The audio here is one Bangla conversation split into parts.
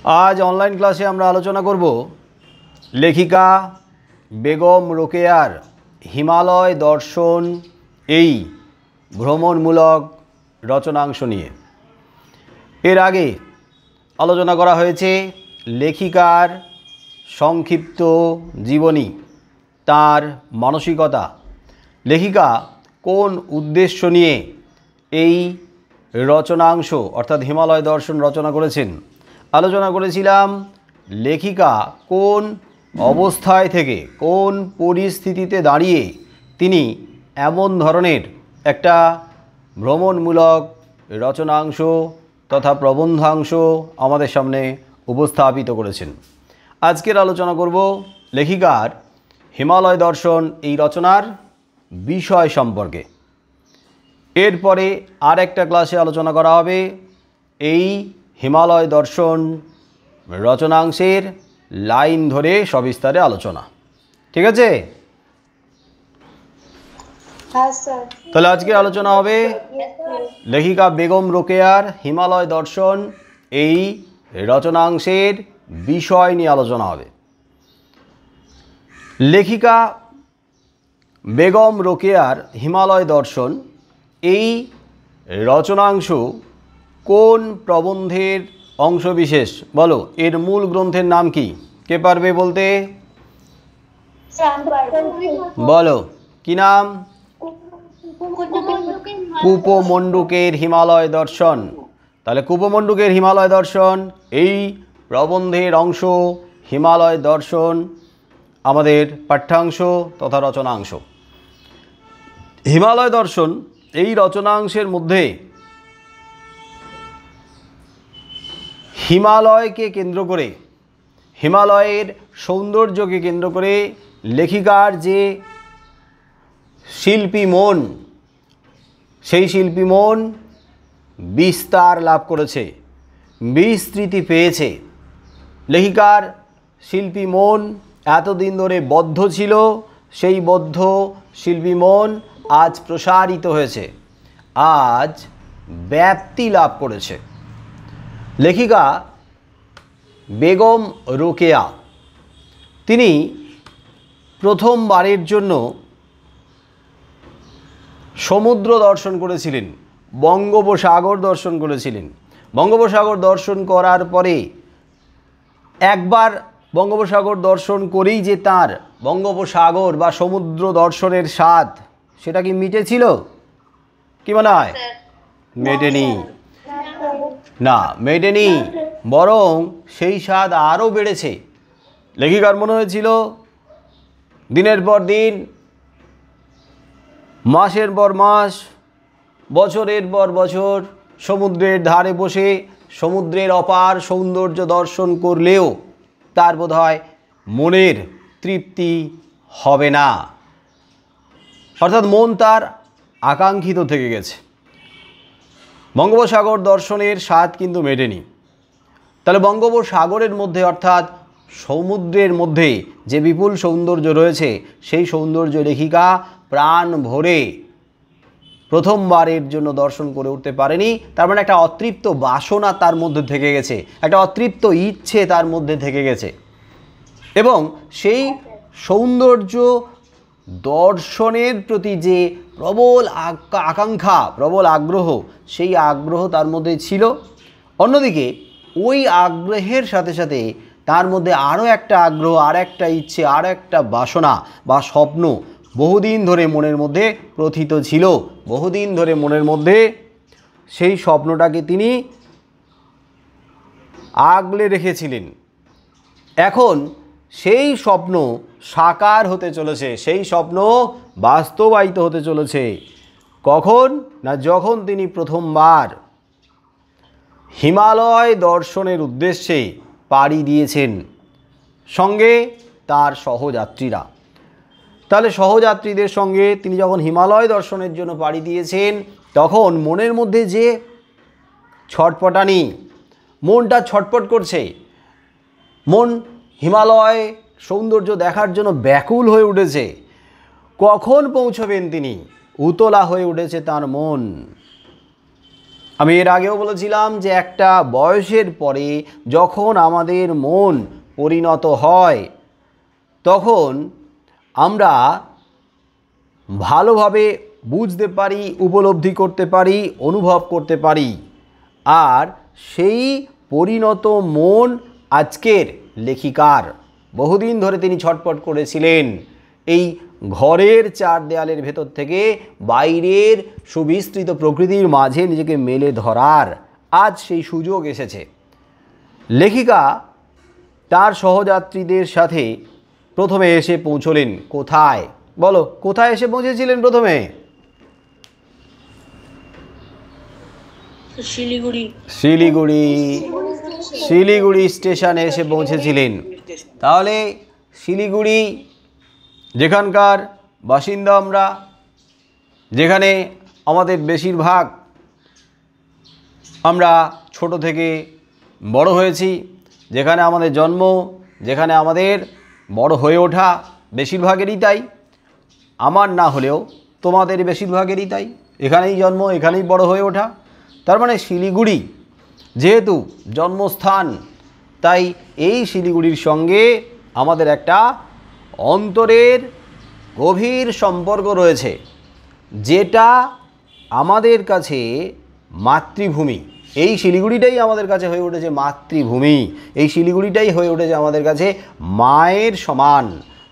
आज ऑनलाइन क्लासे আমরা আলোচনা করব লেখিকা বেগম রোকেয়ার হিমালয় দর্শন এই ভ্রমণমূলক রচনাংশ নিয়ে। এর আগে আলোচনা করা হয়েছে লেখিকার সংক্ষিপ্ত জীবনী, তার মানসিকতা, লেখিকা কোন উদ্দেশ্য নিয়ে এই রচনাংশ অর্থাৎ হিমালয় দর্শন রচনা করেছেন। আলোচনা করেছিলাম লেখিকা কোন অবস্থায় থেকে কোন পরিস্থিতিতে দাঁড়িয়ে তিনি এমন ধরনের একটা ভ্রমণমূলক রচনাংশ তথা প্রবন্ধাংশ আমাদের সামনে উপস্থাপিত করেছেন। আজকের আলোচনা করব লেখিকার হিমালয় দর্শন এই রচনার বিষয় সম্পর্কে। এরপরে আর একটা ক্লাসে আলোচনা করা হবে এই হিমালয় দর্শন রচনাংশের লাইন ধরে সবিস্তারে আলোচনা। ঠিক আছে? তাহলে আজকে আলোচনা হবে লেখিকা বেগম রোকেয়ার হিমালয় দর্শন এই রচনাংশের বিষয় নিয়ে আলোচনা হবে। লেখিকা বেগম রোকেয়ার হিমালয় দর্শন এই রচনাংশ কোন প্রবন্ধের অংশবিশেষ? বলো, এর মূল গ্রন্থের নাম কি? কে পারবে বলতে? বলো কি নাম? কূপমণ্ডুকের হিমালয় দর্শন। তাহলে কূপমণ্ডুকের হিমালয় দর্শন এই প্রবন্ধের অংশ। হিমালয় দর্শন আমাদের পাঠ্যাংশ তথা রচনাংশ। হিমালয় দর্শন এই রচনাংশের মধ্যে হিমালয়কে কেন্দ্র করে, হিমালয়ের সৌন্দর্যকে কেন্দ্র করে লেখিকার যে শিল্পী মন, সেই শিল্পী মন বিস্তার লাভ করেছে, বিস্তৃতি পেয়েছে। লেখিকার শিল্পী মন এতদিন ধরে বদ্ধ ছিল, সেই বদ্ধ শিল্পী মন আজ প্রসারিত হয়েছে, আজ ব্যাপ্তি লাভ করেছে। লেখিকা বেগম রোকেয়া তিনি প্রথমবারের জন্য সমুদ্র দর্শন করেছিলেন, বঙ্গোপসাগর দর্শন করেছিলেন। বঙ্গোপসাগর দর্শন করার পরে একবার বঙ্গোপসাগর দর্শন করেই যে তার বঙ্গোপসাগর বা সমুদ্র দর্শনের স্বাদ সেটা কি মিটেছিল? কি মনে হয়? মেটেনি। না, মেটেনি, বরং সেই স্বাদ আরও বেড়েছে। লেখিকার মনে হয়েছিল দিনের পর দিন, মাসের পর মাস, বছরের পর বছর সমুদ্রের ধারে বসে সমুদ্রের অপার সৌন্দর্য দর্শন করলেও তার বোধহয় মনের তৃপ্তি হবে না। অর্থাৎ মন তার আকাঙ্ক্ষিত থেকে গেছে। বঙ্গোপসাগর দর্শনের স্বাদ কিন্তু মেটেনি। তাহলে বঙ্গোপসাগরের মধ্যে অর্থাৎ সমুদ্রের মধ্যে যে বিপুল সৌন্দর্য রয়েছে, সেই সৌন্দর্য লেখিকা প্রাণ ভরে প্রথমবারের জন্য দর্শন করে উঠতে পারেনি। তার মানে একটা অতৃপ্ত বাসনা তার মধ্যে থেকে গেছে, একটা অতৃপ্ত ইচ্ছে তার মধ্যে থেকে গেছে, এবং সেই সৌন্দর্য দর্শনের প্রতি যে প্রবল আকাঙ্ক্ষা, প্রবল আগ্রহ, সেই আগ্রহ তার মধ্যে ছিল। অন্যদিকে ওই আগ্রহের সাথে সাথে তার মধ্যে আরও একটা আগ্রহ, আর একটা ইচ্ছে, আর একটা বাসনা বা স্বপ্ন বহুদিন ধরে মনের মধ্যে প্রথিত ছিল। বহুদিন ধরে মনের মধ্যে সেই স্বপ্নটাকে তিনি আগলে রেখেছিলেন। এখন সেই স্বপ্ন সাকার হতে চলেছে, সেই স্বপ্ন বাস্তবায়িত হতে চলেছে। কখন? না, যখন তিনি প্রথমবার হিমালয় দর্শনের উদ্দেশ্যে পাড়ি দিয়েছেন, সঙ্গে তার সহযাত্রীরা। তাহলে সহযাত্রীদের সঙ্গে তিনি যখন হিমালয় দর্শনের জন্য পাড়ি দিয়েছেন, তখন মনের মধ্যে যে ছটপটানি, মনটা ছটপট করছে, মন হিমালয় সৌন্দর্য দেখার জন্য ব্যাকুল হয়ে উঠেছে। কখন পৌঁছবেন তিনি, উতলা হয়ে উঠেছে তার মন। আমি এর আগেও বলেছিলাম যে একটা বয়সের পরে যখন আমাদের মন পরিণত হয় তখন আমরা ভালোভাবে বুঝতে পারি, উপলব্ধি করতে পারি, অনুভব করতে পারি। আর সেই পরিণত মন আজকের লেখিকার। বহুদিন ধরে তিনি ছটফট করেছিলেন এই ঘরের চার দেয়ালের ভেতর থেকে বাইরের সুবিস্তৃত প্রকৃতির মাঝে নিজেকে মেলে ধরার। আজ সেই সুযোগ এসেছে। লেখিকা তার সহযাত্রীদের সাথে প্রথমে এসে পৌঁছলেন কোথায়? বলো, কোথায় এসে পৌঁছেছিলেন প্রথমে? শিলিগুড়ি। শিলিগুড়ি শিলিগুড়ি স্টেশনে এসে পৌঁছেছিলেন। তাহলে শিলিগুড়ি যেখানকার বাসিন্দা আমরা, যেখানে আমাদের বেশিরভাগ আমরা ছোট থেকে বড় হয়েছি, যেখানে আমাদের জন্ম, যেখানে আমাদের বড় হয়ে ওঠা, বেশিরভাগেরই তাই। আমার না হলেও তোমাদের বেশিরভাগেরই তাই। এখানেই জন্ম, এখানেই বড় হয়ে ওঠা। তার মানে শিলিগুড়ি যেহেতু জন্মস্থান, তাই এই শিলিগুড়ির সঙ্গে আমাদের একটা অন্তরের গভীর সম্পর্ক রয়েছে, যেটা আমাদের কাছে মাতৃভূমি। এই শিলিগুড়িটাই আমাদের কাছে হয়ে উঠেছে মাতৃভূমি। এই শিলিগুড়িটাই হয়ে উঠেছে আমাদের কাছে মায়ের সমান।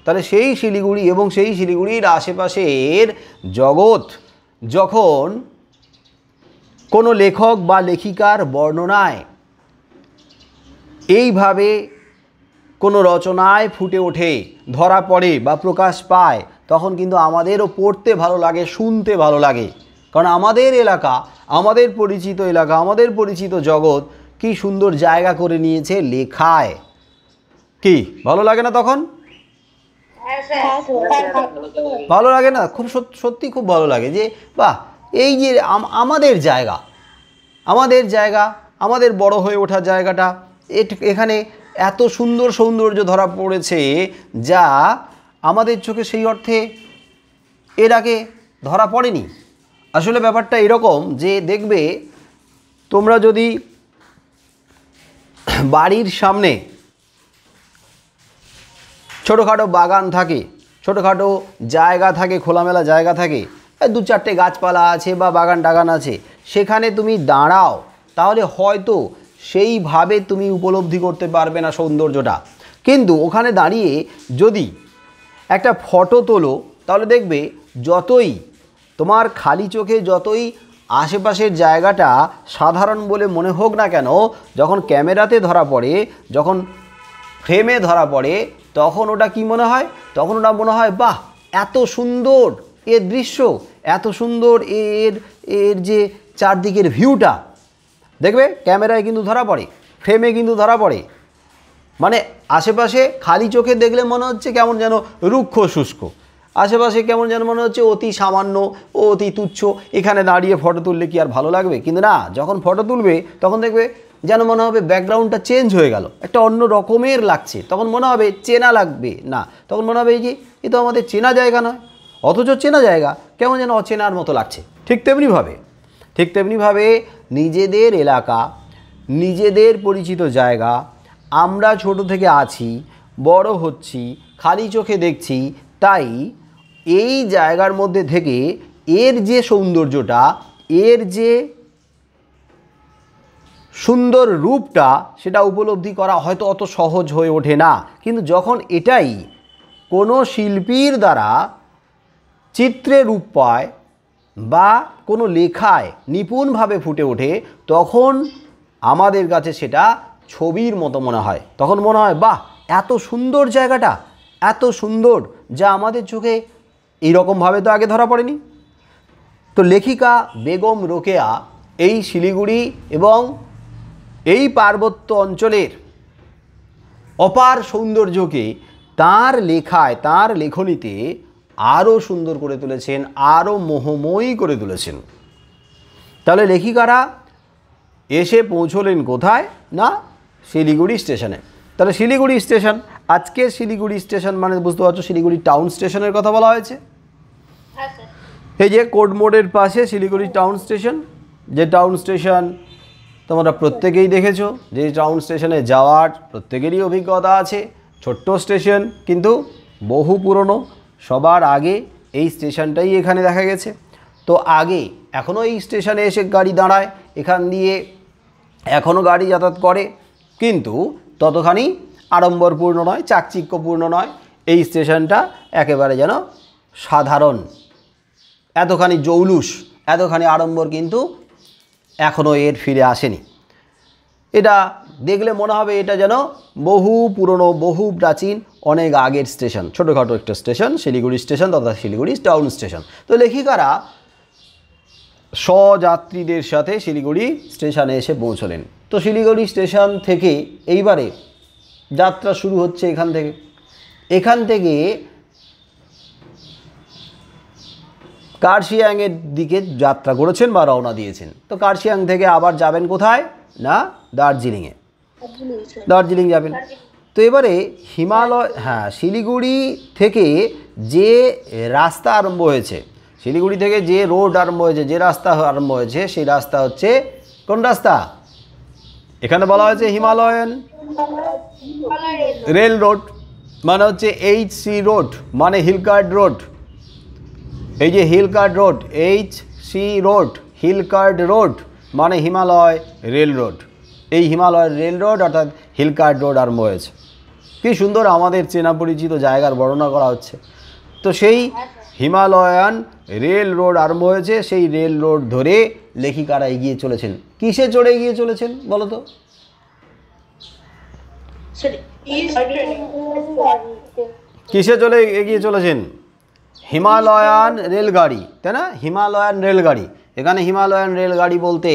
তাহলে সেই শিলিগুড়ি এবং সেই শিলিগুড়ির আশেপাশের জগৎ যখন কোনো লেখক বা লেখিকার বর্ণনায় এইভাবে কোনো রচনায় ফুটে ওঠে, ধরা পড়ে বা প্রকাশ পায়, তখন কিন্তু আমাদেরও পড়তে ভালো লাগে, শুনতে ভালো লাগে। কারণ আমাদের এলাকা, আমাদের পরিচিত এলাকা, আমাদের পরিচিত জগৎ কি সুন্দর জায়গা করে নিয়েছে লেখায়। কি ভালো লাগে না তখন? ভালো লাগে না? খুব সত্যি খুব ভালো লাগে যে বাহ, এই যে আমাদের জায়গা, আমাদের বড় হয়ে ওঠা জায়গাটা, এখানে এত সুন্দর সৌন্দর্য ধরা পড়েছে যা আমাদের চোখে সেই অর্থে এর আগে ধরা পড়েনি। আসলে ব্যাপারটা এরকম যে দেখবে তোমরা যদি বাড়ির সামনে ছোটোখাটো বাগান থাকে, ছোটোখাটো জায়গা থাকে, খোলামেলা জায়গা থাকে, দু চারটে গাছপালা আছে বা বাগান টাগান আছে, সেখানে তুমি দাঁড়াও, তাহলে হয়তো সেইভাবে তুমি উপলব্ধি করতে পারবে না সৌন্দর্যটা। কিন্তু ওখানে দাঁড়িয়ে যদি একটা ফটো তোলো, তাহলে দেখবে যতই তোমার খালি চোখে যতই আশেপাশের জায়গাটা সাধারণ বলে মনে হোক না কেন, যখন ক্যামেরাতে ধরা পড়ে, যখন ফ্রেমে ধরা পড়ে, তখন ওটা কি মনে হয়? তখন ওটা মনে হয় বাহ, এত সুন্দর এর দৃশ্য, এত সুন্দর এর যে চারদিকের ভিউটা। দেখবে ক্যামেরায় কিন্তু ধরা পড়ে, ফ্রেমে কিন্তু ধরা পড়ে। মানে আশেপাশে খালি চোখে দেখলে মনে হচ্ছে কেমন যেন রুক্ষ শুষ্ক, আশেপাশে কেমন যেন মনে হচ্ছে অতি সামান্য ও অতি তুচ্ছ। এখানে দাঁড়িয়ে ফটো তুললে কি আর ভালো লাগবে? কিন্তু না, যখন ফটো তুলবে তখন দেখবে যেন মনে হবে ব্যাকগ্রাউন্ডটা চেঞ্জ হয়ে গেল, একটা অন্য রকমের লাগছে। তখন মনে হবে চেনা লাগবে না, তখন মনে হবে এই যে এ তো আমাদের চেনা জায়গা নয়, অথচ চেনা জায়গা কেমন যেন অচেনার মতো লাগছে। ঠিক তেমনিভাবে নিজেদের এলাকা, নিজেদের পরিচিত জায়গা, আমরা ছোট থেকে আছি, বড় হচ্ছি, খালি চোখে দেখছি, তাই এই জায়গার মধ্যে থেকে এর যে সৌন্দর্যটা, এর যে সুন্দর রূপটা, সেটা উপলব্ধি করা হয়তো অত সহজ হয়ে ওঠে না। কিন্তু যখন এটাই কোনো শিল্পীর দ্বারা চিত্রে রূপ পায় বা কোনো লেখায় নিপুণভাবে ফুটে ওঠে, তখন আমাদের কাছে সেটা ছবির মতো মনে হয়। তখন মনে হয় বাহ, এত সুন্দর জায়গাটা, এত সুন্দর, যা আমাদের চোখে এইরকমভাবে তো আগে ধরা পড়েনি। তো লেখিকা বেগম রোকেয়া এই শিলিগুড়ি এবং এই পার্বত্য অঞ্চলের অপার সৌন্দর্যকে তার লেখায়, তার লেখনীতে আরও সুন্দর করে তুলেছেন, আরও মোহময়ী করে তুলেছেন। তাহলে লেখিকারা এসে পৌঁছলেন কোথায়? না, শিলিগুড়ি স্টেশনে। তাহলে শিলিগুড়ি স্টেশন, আজকের শিলিগুড়ি স্টেশন মানে বুঝতে পারছো শিলিগুড়ি টাউন স্টেশনের কথা বলা হয়েছে। এই যে কোর্ট মোড়ের পাশে শিলিগুড়ি টাউন স্টেশন, যে টাউন স্টেশন তোমরা প্রত্যেকেই দেখেছো, যে টাউন স্টেশনে যাওয়ার প্রত্যেকেরই অভিজ্ঞতা আছে। ছোট্ট স্টেশন কিন্তু বহু পুরনো, সবার আগে এই স্টেশনটাই এখানে দেখা গেছে। তো আগে এখনও এই স্টেশনে এসে গাড়ি দাঁড়ায়, এখান দিয়ে এখনও গাড়ি যাতায়াত করে, কিন্তু ততখানি আড়ম্বরপূর্ণ নয়, চাকচিক্যপূর্ণ নয়। এই স্টেশনটা একেবারে যেন সাধারণ, এতখানি জৌলুস, এতখানি আড়ম্বর কিন্তু এখনও এর ফিরে আসেনি। এটা দেখলে মনে হবে এটা যেন বহু পুরনো, বহু প্রাচীন, অনেক আগের স্টেশন, ছোটোখাটো একটা স্টেশন, শিলিগুড়ি স্টেশন তথা শিলিগুড়ি টাউন স্টেশন। তো লেখিকারা স্বযাত্রীদের সাথে শিলিগুড়ি স্টেশনে এসে পৌঁছলেন। তো শিলিগুড়ি স্টেশন থেকে এইবারে যাত্রা শুরু হচ্ছে এখান থেকে কার্শিয়াংয়ের দিকে যাত্রা করেছেন বা রওনা দিয়েছেন। তো কার্শিয়াং থেকে আবার যাবেন কোথায় না, দার্জিলিংয়ে, দার্জিলিং যাবেন। তো এবারে হিমালয়, হ্যাঁ, শিলিগুড়ি থেকে যে রাস্তা আরম্ভ হয়েছে, শিলিগুড়ি থেকে যে রোড আরম্ভ হয়েছে, যে রাস্তা আরম্ভ হয়েছে, সেই রাস্তা হচ্ছে কোন রাস্তা? এখানে বলা হয়েছে হিমালয়ান রেল রোড, মানে হচ্ছে HC রোড, মানে হিলকার্ট রোড। এই যে Hill Cart road, HC road, Hill Cart road মানে হিমালয় রেল রোড। এই হিমালয় রেল রোড অর্থাৎ হিলকার্ট রোড আরম্ভ হয়েছে। কি সুন্দর আমাদের চেনা পরিচিত জায়গার বর্ণনা করা হচ্ছে। তো সেই হিমালয়ান রেল রোড আরম্ভ হয়েছে, সেই রেল রোড ধরে লেখিকারা এগিয়ে চলেছেন। কিসে চড়ে এগিয়ে চলেছেন বলো তো? কিসে চলে এগিয়ে চলেছেন? হিমালয়ান রেলগাড়ি, তাই না? হিমালয়ান রেলগাড়ি। এখানে হিমালয়ান রেলগাড়ি বলতে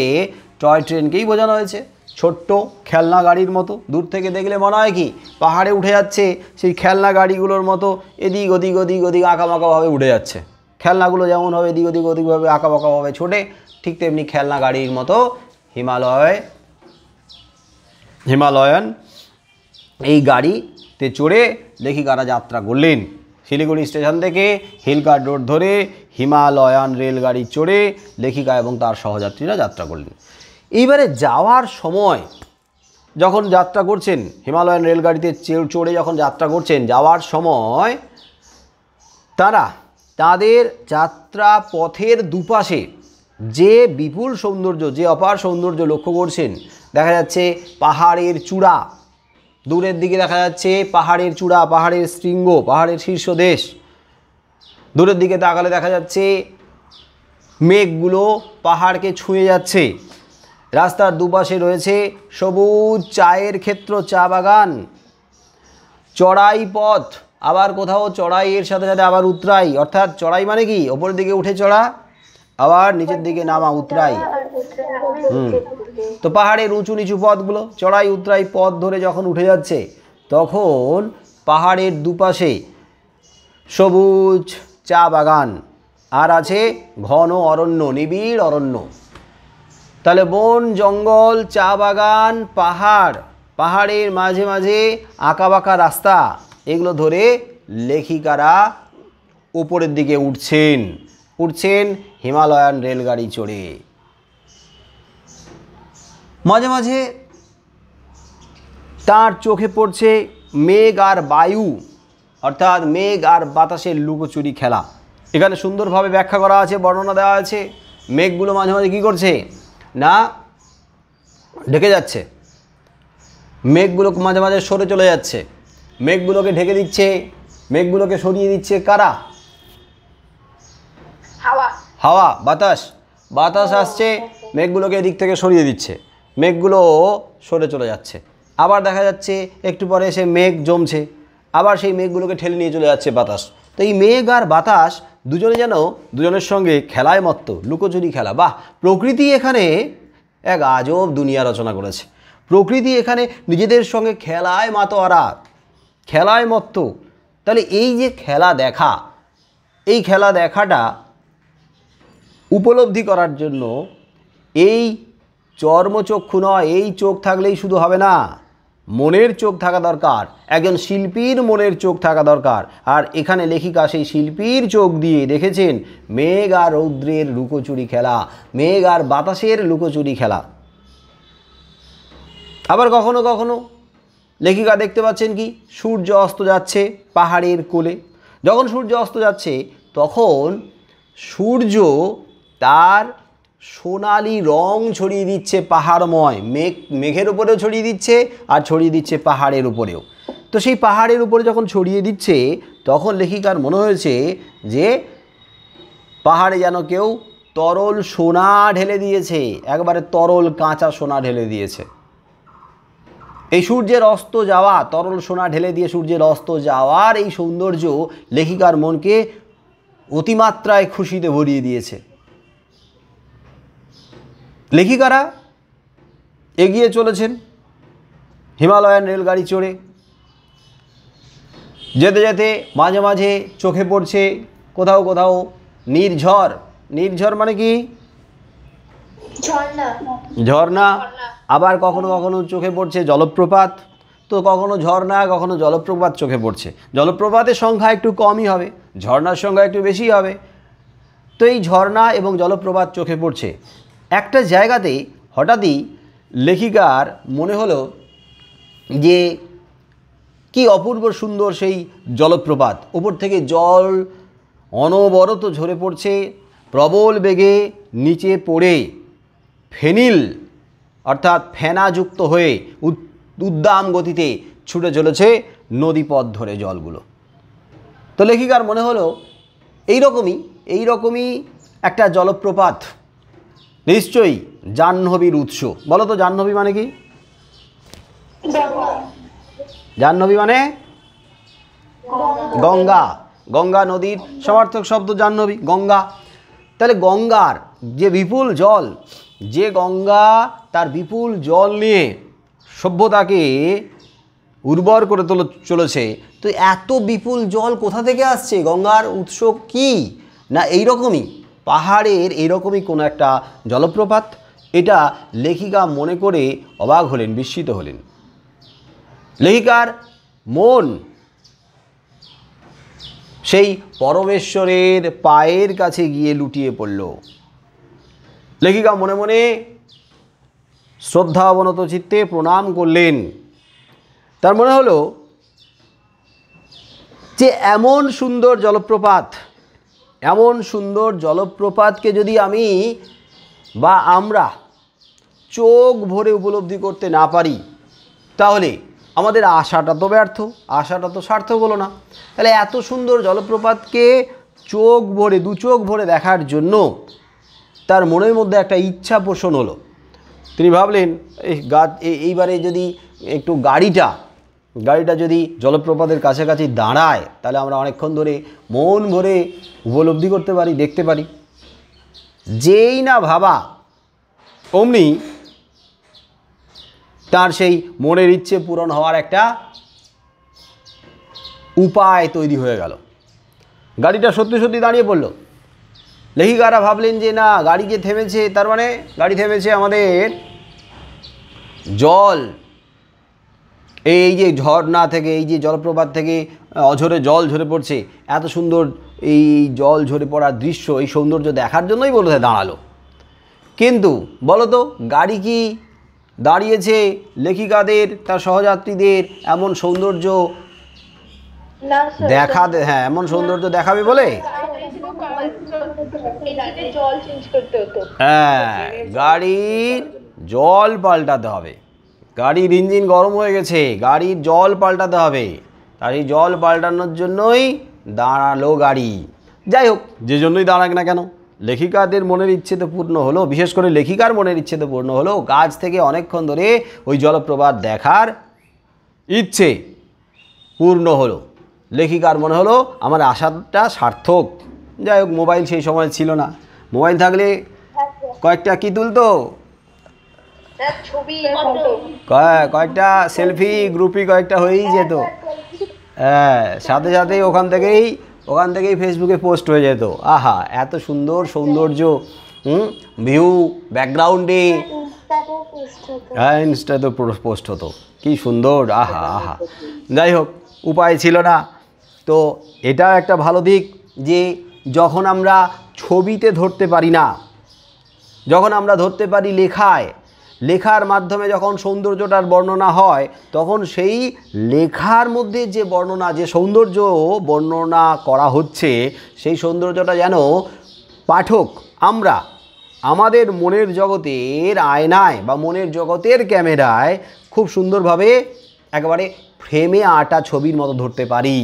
টয় ট্রেনকেই বোঝানো হয়েছে, ছোট্ট খেলনা গাড়ির মতো। দূর থেকে দেখলে মনে হয় কি পাহাড়ে উঠে যাচ্ছে, সেই খেলনা গাড়িগুলোর মতো এদিক ওদিক ওদিক ওদিক আঁকাবাঁকাভাবে উঠে যাচ্ছে। খেলনাগুলো যেমন হবে এদিক ওদিক ওদিকভাবে আঁকাবাঁকাভাবে ছোটে, ঠিক তেমনি খেলনা গাড়ির মতো হিমালয়ান এই গাড়িতে চড়ে লেখিকারা যাত্রা করলেন। শিলিগুড়ি স্টেশন থেকে হিলকার্ট রোড ধরে হিমালয়ান রেলগাড়ি চড়ে লেখিকা এবং তার সহযাত্রীরা যাত্রা করলেন। এইবারে যাওয়ার সময় যখন যাত্রা করছেন, হিমালয়ান রেলগাড়িতে চড়ে যখন যাত্রা করছেন, যাওয়ার সময় তারা তাদের যাত্রা পথের দুপাশে যে বিপুল সৌন্দর্য, যে অপার সৌন্দর্য লক্ষ্য করছেন, দেখা যাচ্ছে পাহাড়ের চূড়া, দূরের দিকে দেখা যাচ্ছে পাহাড়ের চূড়া, পাহাড়ের শৃঙ্গ, পাহাড়ের শীর্ষদেশ। দূরের দিকে তাকালে দেখা যাচ্ছে মেঘগুলো পাহাড়কে ছুঁয়ে যাচ্ছে। রাস্তার দুপাশে রয়েছে সবুজ চায়ের ক্ষেত্র, চা বাগান, চড়াই পথ, আবার কোথাও চড়াই এর সাথে সাথে আবার উতরাই, অর্থাৎ চড়াই মানে কি ওপরের দিকে উঠে চড়া, আবার নিচের দিকে নামা, উতরাই। তো পাহাড়ের উঁচু নিচু পথগুলো, চড়াই উতরাই পথ ধরে যখন উঠে যাচ্ছে, তখন পাহাড়ের দুপাশে সবুজ চা বাগান, আর আছে ঘন অরণ্য, নিবিড় অরণ্য। তাহলে বন জঙ্গল, চা বাগান, পাহাড়, পাহাড়ের মাঝে মাঝে আঁকাবাঁকা রাস্তা, এগুলো ধরে লেখিকারা উপরের দিকে উঠছেন হিমালয়ান রেলগাড়ি চড়ে। মাঝে মাঝে তার চোখে পড়ছে মেঘ আর বায়ু, অর্থাৎ মেঘ আর বাতাসের লুকোচুরি খেলা। এখানে সুন্দরভাবে ব্যাখ্যা করা আছে, বর্ণনা দেওয়া আছে। মেঘগুলো মাঝে মাঝে কী করছে না ঢেকে যাচ্ছে, মেঘগুলো মাঝে মাঝে সরে চলে যাচ্ছে, মেঘগুলোকে ঢেকে দিচ্ছে, মেঘগুলোকে সরিয়ে দিচ্ছে কারা? হাওয়া, বাতাস আসছে, মেঘগুলোকে এদিক থেকে সরিয়ে দিচ্ছে, মেঘগুলো সরে চলে যাচ্ছে। আবার দেখা যাচ্ছে একটু পরে এসে মেঘ জমছে, আবার সেই মেঘগুলোকে ঠেলে নিয়ে চলে যাচ্ছে বাতাস। তো এই মেঘ আর বাতাস দুজনে যেন দুজনের সঙ্গে খেলায় মত্ত, লুকোচুরি খেলা। বাহ, প্রকৃতি এখানে এক আজব দুনিয়া রচনা করেছে। প্রকৃতি এখানে নিজেদের সঙ্গে খেলায় মাতোয়ারা, খেলায় মত্ত। তাহলে এই যে খেলা দেখা, এই খেলা দেখাটা উপলব্ধি করার জন্য এই চর্মচক্ষু নয়, এই চোখ থাকলেই শুধু হবে না, মনের চোখ থাকা দরকার, একজন শিল্পীর মনের চোখ থাকা দরকার। আর এখানে লেখিকা সেই শিল্পীর চোখ দিয়ে দেখেছেন মেঘ আর রৌদ্রের লুকোচুরি খেলা, মেঘ আর বাতাসের লুকোচুরি খেলা। আবার কখনো কখনো লেখিকা দেখতে পাচ্ছেন কি সূর্য অস্ত যাচ্ছে পাহাড়ের কোলে। যখন সূর্য অস্ত যাচ্ছে তখন সূর্য তার সোনালি রং ছড়িয়ে দিচ্ছে পাহাড়ময়, মেঘের উপরেও ছড়িয়ে দিচ্ছে আর ছড়িয়ে দিচ্ছে পাহাড়ের উপরেও। তো সেই পাহাড়ের উপরে যখন ছড়িয়ে দিচ্ছে তখন লেখিকার মনে হয়েছে যে পাহাড়ে যেন কেউ তরল সোনা ঢেলে দিয়েছে, একবারে তরল কাঁচা সোনা ঢেলে দিয়েছে। এই সূর্যের অস্ত যাওয়া, তরল সোনা ঢেলে দিয়ে সূর্যের অস্ত যাওয়ার এই সৌন্দর্য লেখিকার মনকে অতিমাত্রায় খুশিতে ভরিয়ে দিয়েছে। লেখিকারা এগিয়ে চলেছেন হিমালয়ান রেলগাড়ি চড়ে। যেতে যেতে মাঝে মাঝে চোখে পড়ছে কোথাও কোথাও নির্ঝর। নির্ঝর মানে কি? ঝর্ণা। আবার কখনো কখনো চোখে পড়ছে জলপ্রপাত। তো কখনো ঝর্ণা কখনো জলপ্রপাত চোখে পড়ছে। জলপ্রপাতের সংখ্যা একটু কমই হবে, ঝর্ণার সংখ্যা একটু বেশি হবে। তো এই ঝর্ণা এবং জলপ্রপাত চোখে পড়ছে। একটা জায়গাতে হঠাৎই লেখিকার মনে হলো যে কি অপূর্ব সুন্দর সেই জলপ্রপাত, উপর থেকে জল অনবরত ঝরে পড়ছে, প্রবল বেগে নিচে পড়ে ফেনিল অর্থাৎ ফেনাযুক্ত হয়ে উদ্দাম গতিতে ছুটে চলেছে নদীপথ ধরে জলগুলো। তো লেখিকার মনে হলো এইরকমই একটা জলপ্রপাত নিশ্চয়ই জাহ্নবীর উৎস। বলো তো জাহ্নবী মানে কি? জাহ্নবী মানে গঙ্গা। গঙ্গা নদীর সমার্থক শব্দ জাহ্নবী, গঙ্গা। তাহলে গঙ্গার যে বিপুল জল, যে গঙ্গা তার বিপুল জল নিয়ে সভ্যতাকে উর্বর করে চলেছে, তো এত বিপুল জল কোথা থেকে আসছে? গঙ্গার উৎস কি না এইরকমই পাহাড়ের এইরকমই কোনো একটা জলপ্রপাত। এটা লেখিকা মনে করে অবাক হলেন, বিস্মিত হলেন। লেখিকার মন সেই পরমেশ্বরের পায়ের কাছে গিয়ে লুটিয়ে পড়ল। লেখিকা মনে মনে শ্রদ্ধা অবনত চিত্তে প্রণাম করলেন। তার মনে হলো যে এমন সুন্দর জলপ্রপাতকে যদি আমি বা আমরা চোখ ভরে উপলব্ধি করতে না পারি তাহলে আমাদের আশাটা তো ব্যর্থ, আশাটা তো সার্থক হলো না। তাহলে এত সুন্দর জলপ্রপাতকে চোখ ভরে, দু চোখ ভরে দেখার জন্য তার মনের মধ্যে একটা ইচ্ছা পোষণ হলো। তিনি ভাবলেন এইবারে যদি একটু গাড়িটা যদি জলপ্রপাতের কাছাকাছি দাঁড়ায় তাহলে আমরা অনেকক্ষণ ধরে মন ভরে উপলব্ধি করতে পারি, দেখতে পারি। যেই না ভাবা অমনি তার সেই মনের ইচ্ছে পূরণ হওয়ার একটা উপায় তৈরি হয়ে গেল। গাড়িটা সত্যি সত্যি দাঁড়িয়ে পড়ল। লেখিকারা ভাবলেন যে না, গাড়ি যে থেমেছে তার মানে গাড়ি থেমেছে আমাদের জল, এই যে ঝর্ণা থেকে, এই যে জলপ্রপাত থেকে অঝরে জল ঝরে পড়ছে, এত সুন্দর এই জল ঝরে পড়ার দৃশ্য, এই সৌন্দর্য দেখার জন্যই বোধহয় দাঁড়ালো। কিন্তু বলো তো, গাড়ি কি দাঁড়িয়েছে লেখিকাদের, তার সহযাত্রীদের এমন সৌন্দর্য এমন সৌন্দর্য দেখাবে বলে? হ্যাঁ, গাড়ির জল পাল্টাতে হবে। গাড়ির ইঞ্জিন গরম হয়ে গেছে, গাড়ির জল পাল্টাতে হবে। তার এই জল পাল্টানোর জন্যই দাঁড়ালো গাড়ি। যাই হোক, যে জন্যই দাঁড়াক না কেন, লেখিকাদের মনের ইচ্ছে তো পূর্ণ হলো। বিশেষ করে লেখিকার মনের ইচ্ছে তো পূর্ণ হলো। কাজ থেকে অনেকক্ষণ ধরে ওই জলপ্রপাত দেখার ইচ্ছে পূর্ণ হলো। লেখিকার মনে হলো আমার আশাটা সার্থক। যাই হোক, মোবাইল সেই সময় ছিল না। মোবাইল থাকলে কয়েকটা কি তুলতো, কয়েকটা সেলফি গ্রুপই কয়েকটা হয়েই যেত। হ্যাঁ, সাথে সাথেই ওখান থেকেই ফেসবুকে পোস্ট হয়ে যেত। আহা, এত সুন্দর সৌন্দর্য, ভিউ ব্যাকগ্রাউন্ডে হ্যাঁ, ইনস্টাতে তো পোস্ট হতো, কি সুন্দর, আহা আহা। যাই হোক, উপায় ছিল না। তো এটা একটা ভালো দিক যে যখন আমরা ছবিতে ধরতে পারি না, যখন আমরা ধরতে পারি লেখায়, লেখার মাধ্যমে যখন সৌন্দর্যটার বর্ণনা হয়, তখন সেই লেখার মধ্যে যে বর্ণনা, যে সৌন্দর্য বর্ণনা করা হচ্ছে, সেই সৌন্দর্যটা যেন পাঠক আমরা আমাদের মনের জগতের আয়নায় বা মনের জগতের ক্যামেরায় খুব সুন্দরভাবে একেবারে ফ্রেমে আঁটা ছবির মতো ধরতে পারি।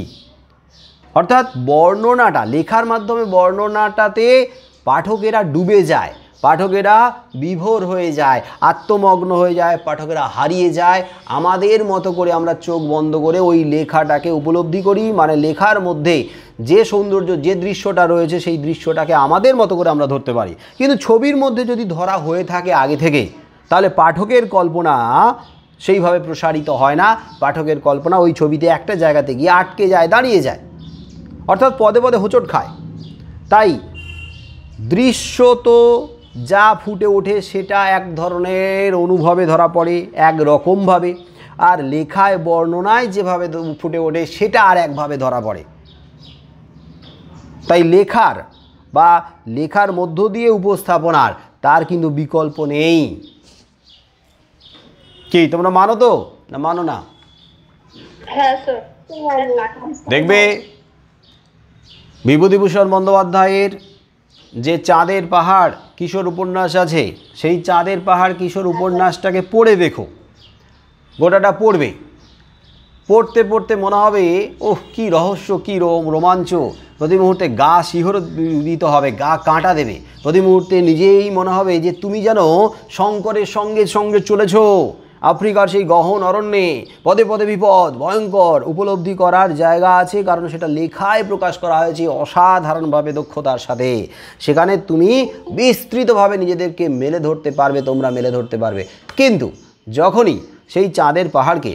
অর্থাৎ বর্ণনাটা, লেখার মাধ্যমে বর্ণনাটাতে পাঠকেরা ডুবে যায়, পাঠকেরা বিভোর হয়ে যায়, আত্মমগ্ন হয়ে যায়, পাঠকেরা হারিয়ে যায়। আমাদের মতো করে আমরা চোখ বন্ধ করে ওই লেখাটাকে উপলব্ধি করি, মানে লেখার মধ্যে যে সৌন্দর্য, যে দৃশ্যটা রয়েছে সেই দৃশ্যটাকে আমাদের মতো করে আমরা ধরতে পারি। কিন্তু ছবির মধ্যে যদি ধরা হয়ে থাকে আগে থেকে, তাহলে পাঠকের কল্পনা সেইভাবে প্রসারিত হয় না। পাঠকের কল্পনা ওই ছবিতে একটা জায়গাতে গিয়ে আটকে যায়, দাঁড়িয়ে যায়, অর্থাৎ পদে পদে হোঁচট খায়। তাই দৃশ্য তো যা ফুটে ওঠে সেটা এক ধরনের অনুভবে ধরা পড়ে, এক রকমভাবে, আর লেখায় বর্ণনায় যেভাবে ফুটে ওঠে সেটা আর একভাবে ধরা পড়ে। তাই লেখার বা লেখার মধ্য দিয়ে উপস্থাপনার তার কিন্তু বিকল্প নেই। কি তোমরা মানো তো, না মানো না? দেখবে বিভূতিভূষণ বন্দ্যোপাধ্যায়ের যে চাঁদের পাহাড় কিশোর উপন্যাস আছে, সেই চাঁদের পাহাড় কিশোর উপন্যাসটাকে পড়ে দেখো, গোটাটা পড়বে, পড়তে পড়তে মনে হবে ওহ কী রহস্য, কী রোমাঞ্চ, প্রতি মুহূর্তে গা শিহরিত হবে, গা কাঁটা দেবে, প্রতি মুহূর্তে নিজেই মনে হবে যে তুমি যেন শঙ্করের সঙ্গে সঙ্গে চলেছ আফ্রিকার সেই গহন অরণ্যে। পদে পদে বিপদ, ভয়ঙ্কর, উপলব্ধি করার জায়গা আছে, কারণ সেটা লেখায় প্রকাশ করা হয়েছে অসাধারণভাবে, দক্ষতার সাথে। সেখানে তুমি বিস্তৃতভাবে নিজেদেরকে মেলে ধরতে পারবে, তোমরা মেলে ধরতে পারবে। কিন্তু যখনই সেই চাঁদের পাহাড়কে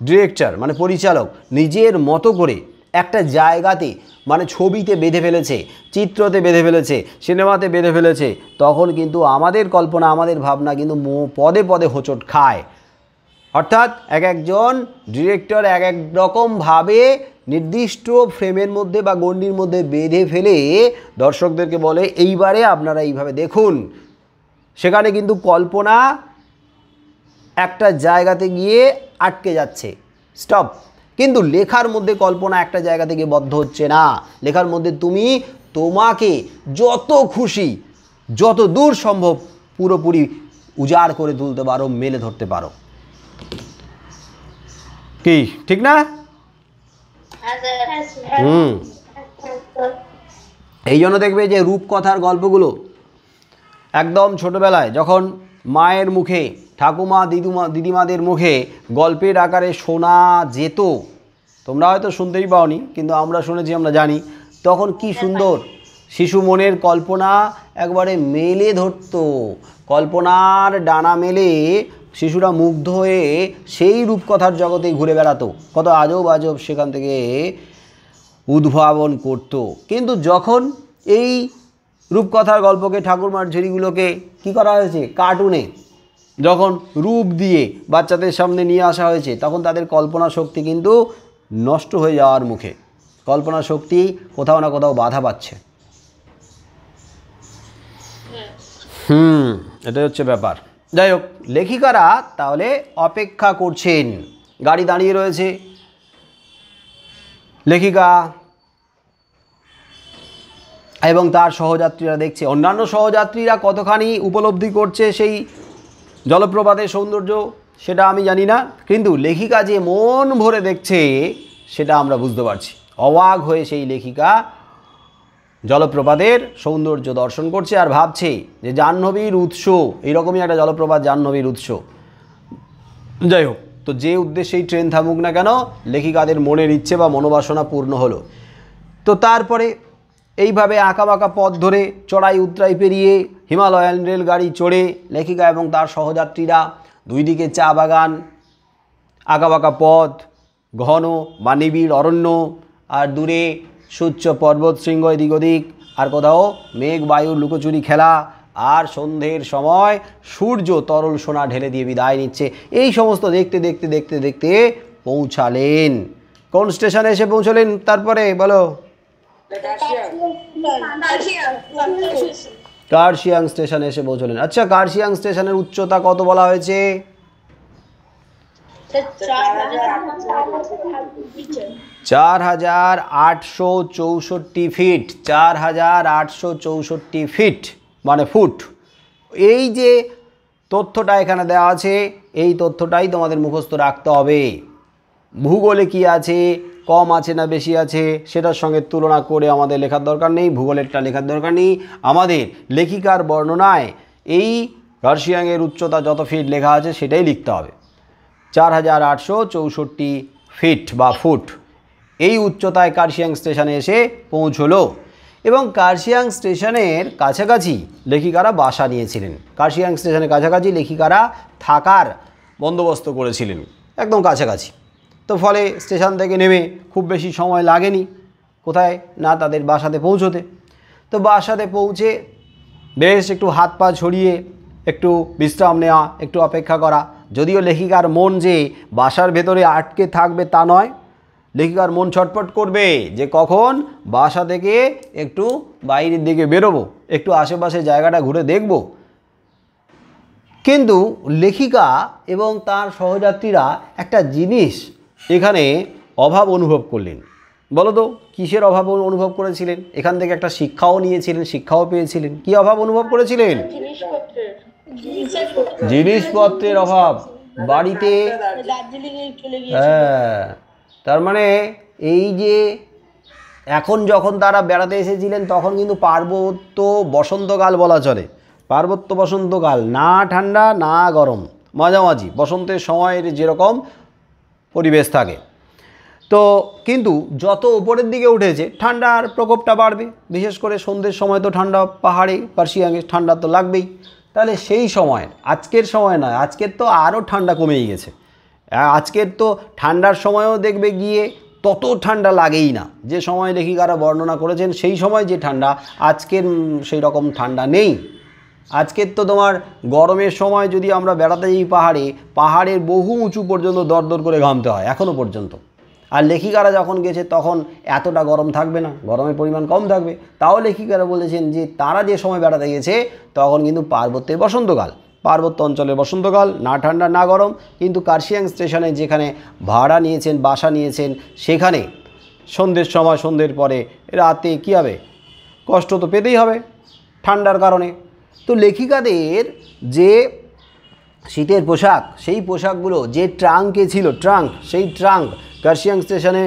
ডিরেক্টর মানে পরিচালক নিজের মতো করে একটা জায়গাতে, মানে ছবিতে বেঁধে ফেলেছে, চিত্রতে বেঁধে ফেলেছে, সিনেমাতে বেঁধে ফেলেছে, তখন কিন্তু আমাদের কল্পনা, আমাদের ভাবনা কিন্তু পদে পদে হোঁচট খায়। অর্থাৎ এক একজন ডিরেক্টর এক এক রকমভাবে নির্দিষ্ট ফ্রেমের মধ্যে বা গণ্ডির মধ্যে বেঁধে ফেলে দর্শকদেরকে বলে এইবারে আপনারা এইভাবে দেখুন। সেখানে কিন্তু কল্পনা একটা জায়গাতে গিয়ে আটকে যাচ্ছে, স্টপ। কিন্তু লেখার মধ্যে কল্পনা একটা জায়গা থেকে বদ্ধ হচ্ছে না। লেখার মধ্যে তুমি তোমাকে যত খুশি, যত দূর সম্ভব পুরোপুরি উজাড় করে তুলতে পারো, মেলে ধরতে পারো। কি ঠিক না? এই জন্য দেখবে যে রূপকথার গল্পগুলো একদম ছোটবেলায় যখন মায়ের মুখে, ঠাকুমা দিদিমাদের মুখে গল্পের আকারে শোনা যেত, তোমরা হয়তো শুনতেই পাওনি, কিন্তু আমরা শুনেছি, আমরা জানি, তখন কি সুন্দর শিশু মনের কল্পনা একবারে মেলে ধরত। কল্পনার ডানা মেলে শিশুরা মুগ্ধ হয়ে সেই রূপকথার জগতে ঘুরে বেড়াতো, কত আজব আজব সেখান থেকে উদ্ভাবন করত। কিন্তু যখন এই রূপকথার গল্পকে, ঠাকুরমার ঝুড়িগুলোকে কি করা হয়েছে, কার্টুনে যখন রূপ দিয়ে বাচ্চাদের সামনে নিয়ে আসা হয়েছে, তখন তাদের কল্পনা শক্তি কিন্তু নষ্ট হয়ে যাওয়ার মুখে, কল্পনা শক্তি কোথাও না কোথাও বাধা পাচ্ছে। এটাই হচ্ছে ব্যাপার। যাই হোক, লেখিকারা তাহলে অপেক্ষা করছেন, গাড়ি দাঁড়িয়ে রয়েছে, লেখিকা এবং তার সহযাত্রীরা দেখছে। অন্যান্য সহযাত্রীরা কতখানি উপলব্ধি করছে সেই জলপ্রপাতের সৌন্দর্য সেটা আমি জানি না, কিন্তু লেখিকা যে মন ভরে দেখছে সেটা আমরা বুঝতে পারছি। অবাক হয়ে সেই লেখিকা জলপ্রপাতের সৌন্দর্য দর্শন করছে আর ভাবছে যে জাহ্নবীর উৎস, এইরকমই একটা জলপ্রপাত জাহ্নবীর উৎস। যাই হোক, তো যে উদ্দেশ্যেই ট্রেন থামুক না কেন, লেখিকাদের মনের ইচ্ছে বা মনোবাসনা পূর্ণ হলো। তো তারপরে এইভাবে আঁকাবাঁকা পথ ধরে, চড়াই উতরাই পেরিয়ে, হিমালয়ান রেলগাড়ি চড়ে লেখিকা এবং তার সহযাত্রীরা, দুই দিকে চা বাগান, আঁকাবাঁকা পথ, ঘন বা নিবিড় অরণ্য, আর দূরে সুচ্চ পর্বত শৃঙ্গ এদিক ওদিক, আর কোথাও মেঘ বায়ুর লুকোচুরি খেলা, আর সন্ধ্যের সময় সূর্য তরল সোনা ঢেলে দিয়ে বিদায় নিচ্ছে। এই সমস্ত দেখতে দেখতে দেখতে দেখতে পৌঁছালেন। কোন স্টেশনে এসে পৌঁছলেন তারপরে বলো? কার্শিয়াং স্টেশনে এসে পৌঁছলেন। আচ্ছা, কার্শিয়াং স্টেশনের উচ্চতা কত বলা হয়েছে? 4864 ফিট। 4864 ফিট মানে ফুট। এই যে তথ্যটা এখানে দেওয়া আছে, এই তথ্যটাই তোমাদের মুখস্থ রাখতে হবে। ভূগোলে কি আছে, কম আছে না বেশি আছে, সেটার সঙ্গে তুলনা করে আমাদের লেখার দরকার নেই, ভূগোলেরটা লেখার দরকার নেই। আমাদের লেখিকার বর্ণনায় এই কার্শিয়াংয়ের উচ্চতা যত ফিট লেখা আছে সেটাই লিখতে হবে। 4864 ফিট বা ফুট। এই উচ্চতায় কার্শিয়াং স্টেশনে এসে পৌঁছলো এবং কার্শিয়াং স্টেশনের কাছাকাছি লেখিকারা বাসা নিয়েছিলেন। কার্শিয়াং স্টেশনের কাছাকাছি লেখিকারা থাকার বন্দোবস্ত করেছিলেন, একদম কাছাকাছি। তো ফলে স্টেশন থেকে নেমে খুব বেশি সময় লাগেনি কোথায় না তাদের বাসাতে পৌঁছতে। তো বাসাতে পৌঁছে বেশ একটু হাত পা ছড়িয়ে একটু বিশ্রাম নেওয়া, একটু অপেক্ষা করা। যদিও লেখিকার মন যে বাসার ভেতরে আটকে থাকবে তা নয়, লেখিকার মন ছটফট করবে যে কখন বাসা থেকে একটু বাইরের দিকে বেরোবো, একটু আশেপাশে জায়গাটা ঘুরে দেখব। কিন্তু লেখিকা এবং তার সহযাত্রীরা একটা জিনিস এখানে অভাব অনুভব করলেন। বলো তো কিসের অভাব অনুভব করেছিলেন? এখান থেকে একটা শিক্ষাও নিয়েছিলেন, শিক্ষাও পেয়েছিলেন। কি অভাব অনুভব করেছিলেন? জিনিসপত্রের অভাব। বাড়িতে, হ্যাঁ, তার মানে এই যে এখন যখন তারা বেড়াতে এসেছিলেন তখন কিন্তু পার্বত্য বসন্তকাল বলা চলে। পার্বত্য বসন্তকাল, না ঠান্ডা না গরম, মাঝামাঝি বসন্তের সময়ের যেরকম পরিবেশ থাকে। তো কিন্তু যত উপরের দিকে উঠেছে ঠান্ডার প্রকোপটা বাড়বে, বিশেষ করে সন্ধ্যের সময় তো ঠান্ডা, পাহাড়ে কার্শিয়াংয়ে ঠান্ডা তো লাগবেই। তাহলে সেই সময়, আজকের সময় নয়, আজকের তো আরও ঠান্ডা কমেই গেছে। আজকের তো ঠান্ডার সময়ও দেখবে গিয়ে তত ঠান্ডা লাগেই না। যে সময় লেখিকারা বর্ণনা করেছেন সেই সময় যে ঠান্ডা, আজকের সেই রকম ঠান্ডা নেই। আজকের তো তোমার গরমের সময় যদি আমরা বেড়াতে যাই পাহাড়ের বহু উঁচু পর্যন্ত দরদর করে ঘামতে হয় এখনও পর্যন্ত। আর লেখিকারা যখন গেছে তখন এতটা গরম থাকবে না, গরমের পরিমাণ কম থাকবে। তাও লেখিকারা বলেছেন যে তারা যে সময় বেড়াতে গেছে তখন কিন্তু পার্বত্যের বসন্তকাল, পার্বত্য অঞ্চলের বসন্তকাল, না ঠান্ডা না গরম। কিন্তু কার্শিয়াং স্টেশনে যেখানে ভাড়া নিয়েছেন, বাসা নিয়েছেন, সেখানে সন্ধ্যের সময়, সন্ধ্যের পরে রাতে কী হবে, কষ্ট তো পেতেই হবে ঠান্ডার কারণে। তো লেখিকাদের যে শীতের পোশাক, সেই পোশাকগুলো যে ট্রাঙ্কে ছিল, সেই ট্রাঙ্ক কার্শিয়াং স্টেশনে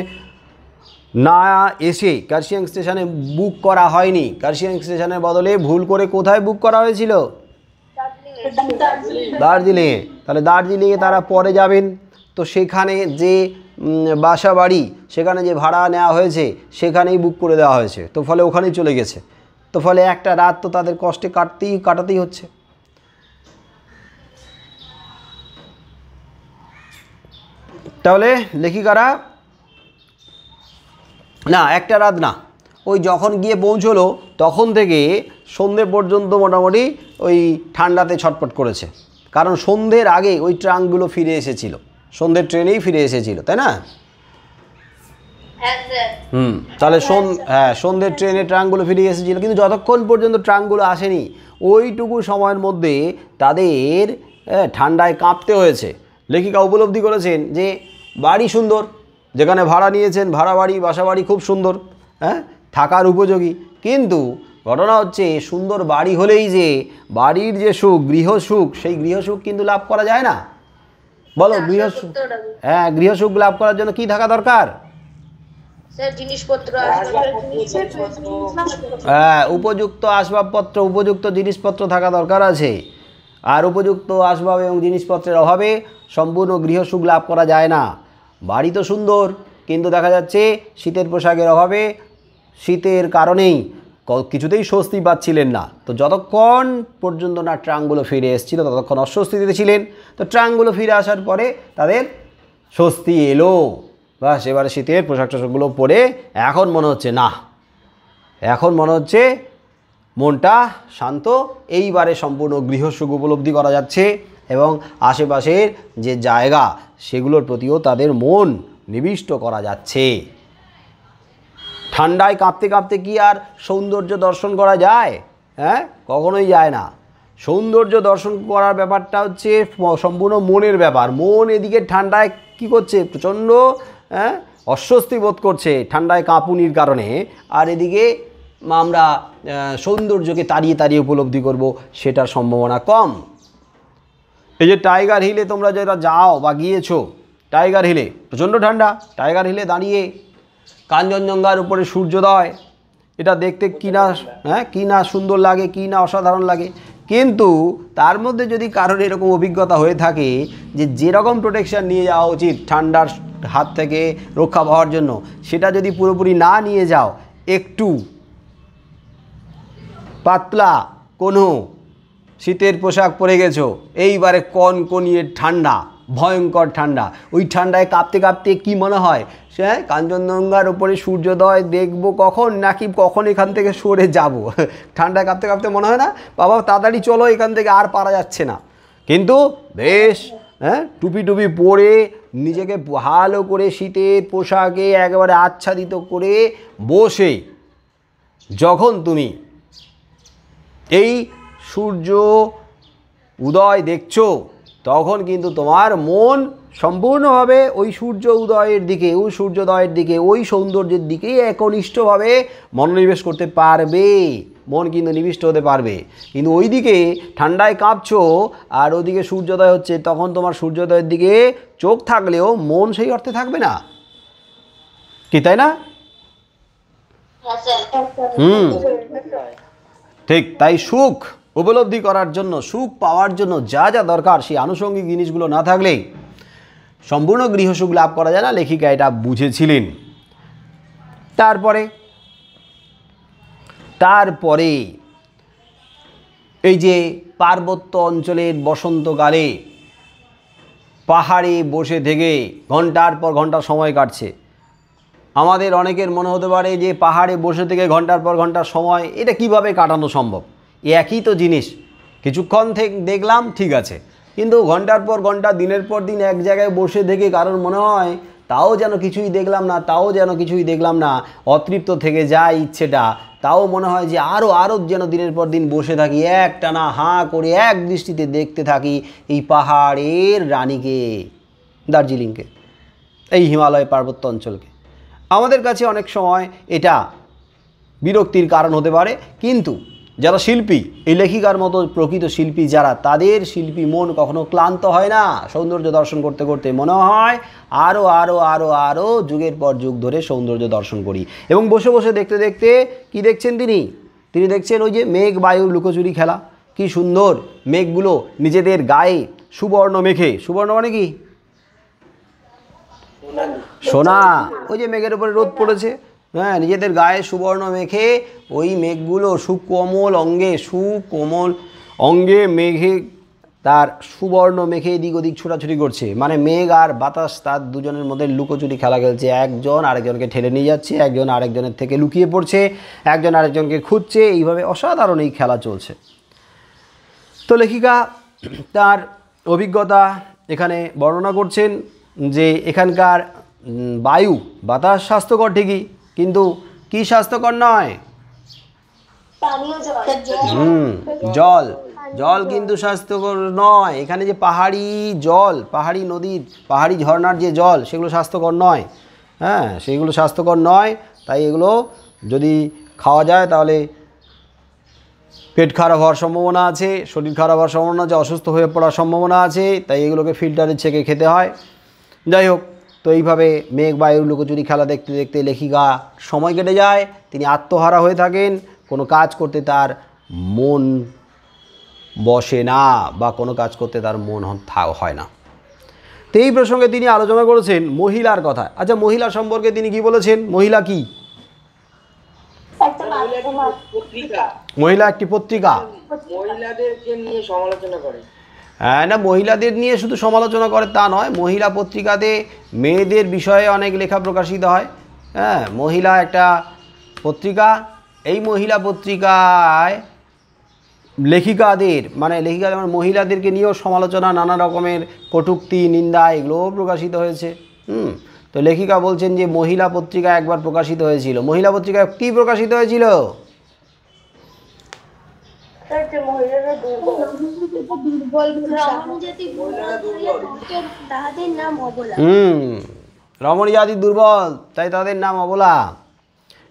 না এসে কার্শিয়াং স্টেশনে বুক করা হয়নি। কার্শিয়াং স্টেশনের বদলে ভুল করে কোথায় বুক করা হয়েছিল? দার্জিলিংয়ে। তাহলে দার্জিলিংয়ে তারা পরে যাবেন, তো সেখানে যে বাসা বাড়ি, সেখানে যে ভাড়া নেওয়া হয়েছে সেখানেই বুক করে দেওয়া হয়েছে। তো ফলে ওখানেই চলে গেছে। তো ফলে একটা রাত তো তাদের কষ্টে কাটাতেই হচ্ছে। তাহলে লেখিকারা না, একটা রাত না, ওই যখন গিয়ে পৌঁছলো তখন থেকে সন্ধে পর্যন্ত মোটামুটি ওই ঠান্ডাতে ছটফট করেছে। কারণ সন্ধ্যের আগে ওই ট্রাঙ্কগুলো ফিরে এসেছিল, সন্ধ্যের ট্রেনেই ফিরে এসেছিল, তাই না? তাহলে সন্ধ্যের ট্রেনে ট্রাঙ্কগুলো ফিরে এসেছিল। কিন্তু যতক্ষণ পর্যন্ত ট্রাঙ্কগুলো আসেনি ওইটুকু সময়ের মধ্যে তাদের ঠান্ডায় কাঁপতে হয়েছে। লেখিকা উপলব্ধি করেছেন যে বাড়ি সুন্দর, যেখানে ভাড়া নিয়েছেন, ভাড়া বাড়ি, বাসা বাড়ি খুব সুন্দর, হ্যাঁ, থাকার উপযোগী। কিন্তু ঘটনা হচ্ছে সুন্দর বাড়ি হলেই যে বাড়ির যে সুখ, গৃহসুখ, সেই গৃহসুখ কিন্তু লাভ করা যায় না। বলো, গৃহসুখ, হ্যাঁ, গৃহসুখ লাভ করার জন্য কি থাকা দরকার? হ্যাঁ, উপযুক্ত আসবাবপত্র, উপযুক্ত জিনিসপত্র থাকা দরকার আছে। আর উপযুক্ত আসবাব এবং জিনিসপত্রের অভাবে সম্পূর্ণ গৃহসুখ লাভ করা যায় না। বাড়ি তো সুন্দর, কিন্তু দেখা যাচ্ছে শীতের পোশাকের অভাবে, শীতের কারণেই কিছুতেই স্বস্তি পাচ্ছিলেন না। তো যতক্ষণ পর্যন্ত না ট্রাঙ্কগুলো ফিরে এসেছিল ততক্ষণ অস্বস্তিতে ছিলেন। তো ট্রাঙ্কগুলো ফিরে আসার পরে তাদের স্বস্তি এলো। বাস, এবারে শীতের পোশাক টোশাকগুলো পরে এখন মনে হচ্ছে মনটা শান্ত, এইবারে সম্পূর্ণ গৃহসুখ উপলব্ধি করা যাচ্ছে এবং আশেপাশের যে জায়গা সেগুলোর প্রতিও তাদের মন নিবিষ্ট করা যাচ্ছে। ঠান্ডায় কাঁপতে কাঁপতে কি আর সৌন্দর্য দর্শন করা যায়? হ্যাঁ, কখনোই যায় না। সৌন্দর্য দর্শন করার ব্যাপারটা হচ্ছে সম্পূর্ণ মনের ব্যাপার। মন এদিকে ঠান্ডায় কি করছে, প্রচণ্ড অস্বস্তি বোধ করছে ঠান্ডায় কাঁপুনির কারণে, আর এদিকে আমরা সৌন্দর্যকে তাড়িয়ে তাড়িয়ে উপলব্ধি করব, সেটার সম্ভাবনা কম। এই যে টাইগার হিলে তোমরা যারা যাও বা গিয়েছো, টাইগার হিলে প্রচণ্ড ঠান্ডা, টাইগার হিলে দাঁড়িয়ে কাঞ্চনজঙ্ঘার উপরে সূর্যোদয়, এটা দেখতে কি না সুন্দর লাগে, কি না অসাধারণ লাগে। কিন্তু তার মধ্যে যদি কারোর এরকম অভিজ্ঞতা হয়ে থাকে যে যেরকম প্রোটেকশান নিয়ে যাওয়া উচিত ঠান্ডার হাত থেকে রক্ষা পাওয়ার জন্য, সেটা যদি পুরোপুরি না নিয়ে যাও, একটু পাতলা কোনো শীতের পোশাক পরে গেছো, এইবারে কনকনিয়ে ঠান্ডা, ভয়ঙ্কর ঠান্ডা, ওই ঠান্ডায় কাঁপতে কাঁপতে কি মনে হয়, সে কাঞ্চনজঙ্ঘার উপরে সূর্যোদয় দেখবো কখন, নাকি কখন এখান থেকে সরে যাব। ঠান্ডায় কাঁপতে কাঁপতে মনে হয় না বাবা তাড়াতাড়ি চলো এখান থেকে, আর পারা যাচ্ছে না। কিন্তু বেশ টুপি টুপি পরে নিজেকে ভালো করে শীতের পোশাকে একেবারে আচ্ছাদিত করে বসে যখন তুমি এই সূর্য উদয় দেখছো, তখন কিন্তু তোমার মন সম্পূর্ণভাবে ওই সূর্য উদয়ের দিকে, ওই সূর্যোদয়ের দিকে, ওই সৌন্দর্যের দিকেই একনিষ্ঠভাবে মনোনিবেশ করতে পারবে, মন কিন্তু নিবিষ্ট হতে পারবে। কিন্তু ওই দিকে ঠান্ডায় কাঁপছো আর ওদিকে সূর্যোদয় হচ্ছে, তখন তোমার সূর্যোদয়ের দিকে চোখ থাকলেও মন সেই অর্থে থাকবে না, কি তাই না? ঠিক তাই। সুখ উপলব্ধি করার জন্য, সুখ পাওয়ার জন্য যা যা দরকার, সেই আনুষঙ্গিক জিনিসগুলো না থাকলে সম্পূর্ণ গৃহসুখ লাভ করা যায় না। লেখিকা এটা বুঝেছিলেন। তারপরে এই যে পার্বত্য অঞ্চলের বসন্তকালে পাহাড়ে বসে থেকে ঘন্টার পর ঘন্টা সময় কাটছে। আমাদের অনেকের মনে হতে পারে যে পাহাড়ে বসে থেকে ঘন্টার পর ঘন্টা সময় এটা কিভাবে কাটানো সম্ভব? একই তো জিনিস, কিছুক্ষণ থেকে দেখলাম ঠিক আছে, কিন্তু ঘন্টার পর ঘন্টা দিনের পর দিন এক জায়গায় বসে থেকে কারোর মনে হয় তাও যেন কিছুই দেখলাম না, অতৃপ্ত থেকে যায় ইচ্ছেটা, তাও মনে হয় যে আরও যেন দিনের পর দিন বসে থাকি, একটানা হাঁ করে এক দৃষ্টিতে দেখতে থাকি এই পাহাড়ের রানীকে, দার্জিলিংকে, এই হিমালয় পার্বত্য অঞ্চলকে। আমাদের কাছে অনেক সময় এটা বিরক্তির কারণ হতে পারে, কিন্তু যারা শিল্পী, এই লেখিকার মতো প্রকৃত শিল্পী যারা, তাদের শিল্পী মন কখনো ক্লান্ত হয় না। সৌন্দর্য দর্শন করতে করতে মনে হয় আরও যুগের পর যুগ ধরে সৌন্দর্য দর্শন করি। এবং বসে বসে দেখতে দেখতে কি দেখছেন তিনি দেখছেন ওই যে মেঘ বায়ুর লুকোচুরি খেলা, কি সুন্দর মেঘগুলো নিজেদের গায়ে সুবর্ণ মেখে, সুবর্ণ মানে কি সোনা, ওই যে মেঘের উপরে রোদ পড়েছে, হ্যাঁ, নিজেদের গায়ে সুবর্ণ মেখে ওই মেঘগুলো সুকোমল অঙ্গে মেঘে তার সুবর্ণ মেখে এদিক ওদিক ছোটাছুটি করছে। মানে মেঘ আর বাতাস তার দুজনের মধ্যে লুকোচুরি খেলা খেলছে, একজন আরেকজনকে ঠেলে নিয়ে যাচ্ছে, একজন আরেকজনের থেকে লুকিয়ে পড়ছে, একজন আরেকজনকে খুঁজছে, এইভাবে অসাধারণ এই খেলা চলছে। তো লেখিকা তার অভিজ্ঞতা এখানে বর্ণনা করছেন যে এখানকার বায়ু বাতাস স্বাস্থ্যকর ঠিকই, কিন্তু কি স্বাস্থ্যকর নয়, জল কিন্তু স্বাস্থ্যকর নয়। এখানে যে পাহাড়ি জল, পাহাড়ি নদীর, পাহাড়ি ঝর্ণার যে জল, সেগুলো স্বাস্থ্যকর নয়। হ্যাঁ, সেগুলো স্বাস্থ্যকর নয়। তাই এগুলো যদি খাওয়া যায় তাহলে পেট খারাপ হওয়ার সম্ভাবনা আছে, শরীর খারাপ হওয়ার সম্ভাবনা আছে, অসুস্থ হয়ে পড়ার সম্ভাবনা আছে। তাই এগুলোকে ফিল্টারে ছেঁকে খেতে হয়। যাই হোক, তো এইভাবে মেঘ বায়ুর লুকোচুরি খেলা দেখতে দেখতে লেখিকা সময় কেটে যায়, তিনি আত্মহারা হয়ে থাকেন, কোনো কাজ করতে তার মন বসে না বা কোনো কাজ করতে তার মন হয় না। তো এই প্রসঙ্গে তিনি আলোচনা করেছেন মহিলার কথা। আচ্ছা, মহিলা সম্পর্কে তিনি কি বলেছেন? মহিলা কি? মহিলা একটি পত্রিকা, মহিলাদেরকে নিয়ে সমালোচনা করে। হ্যাঁ, না, মহিলাদের নিয়ে শুধু সমালোচনা করে তা নয়, মহিলা পত্রিকাতে মেয়েদের বিষয়ে অনেক লেখা প্রকাশিত হয়। হ্যাঁ, মহিলা একটা পত্রিকা, এই মহিলা পত্রিকায় লেখিকাদের মানে মহিলাদেরকে নিয়েও সমালোচনা, নানা রকমের কটূক্তি, নিন্দা এগুলোও প্রকাশিত হয়েছে। তো লেখিকা বলছেন যে মহিলা পত্রিকা একবার প্রকাশিত হয়েছিল। মহিলা পত্রিকায় কী প্রকাশিত হয়েছিল? রমণী জাতি দুর্বল, তাই তাদের নাম অবলা।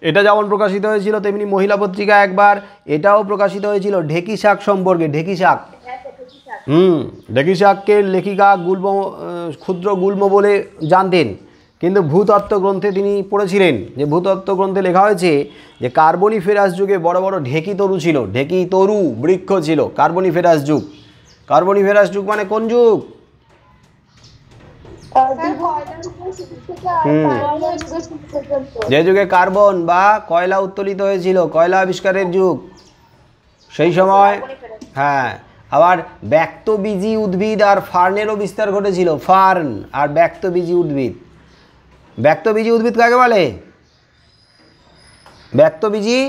এটা যেমন প্রকাশিত হয়েছিল তেমনি মহিলা পত্রিকা একবার এটাও প্রকাশিত হয়েছিল ঢেকি শাক সম্পর্কে। ঢেকি শাক, ঢেকি শাককে লেখিকা ক্ষুদ্র গুল্ম বলে জানতেন, কিন্তু ভূতত্ত্ব গ্রন্থে তিনি পড়েছিলেন যে ভূতত্ত্ব গ্রন্থে লেখা হয়েছে যে কার্বনিফেরাস যুগে বড় বড় ঢেকি তরু ছিল, ঢেকি তরু বৃক্ষ ছিল। কার্বনিফেরাস যুগ, কার্বনিফেরাস যুগ মানে কোন যুগ? যে যুগে কার্বন বা কয়লা উত্তোলিত হয়েছিল, কয়লা আবিষ্কারের যুগ, সেই সময়। হ্যাঁ, আবার ব্যক্তবীজী উদ্ভিদ আর ফার্নেরও বিস্তার ঘটেছিল। ফার্ন আর ব্যক্তবীজী উদ্ভিদ। ব্যক্তবীজী উদ্ভিদ কাকে বলে? ব্যক্তবীজী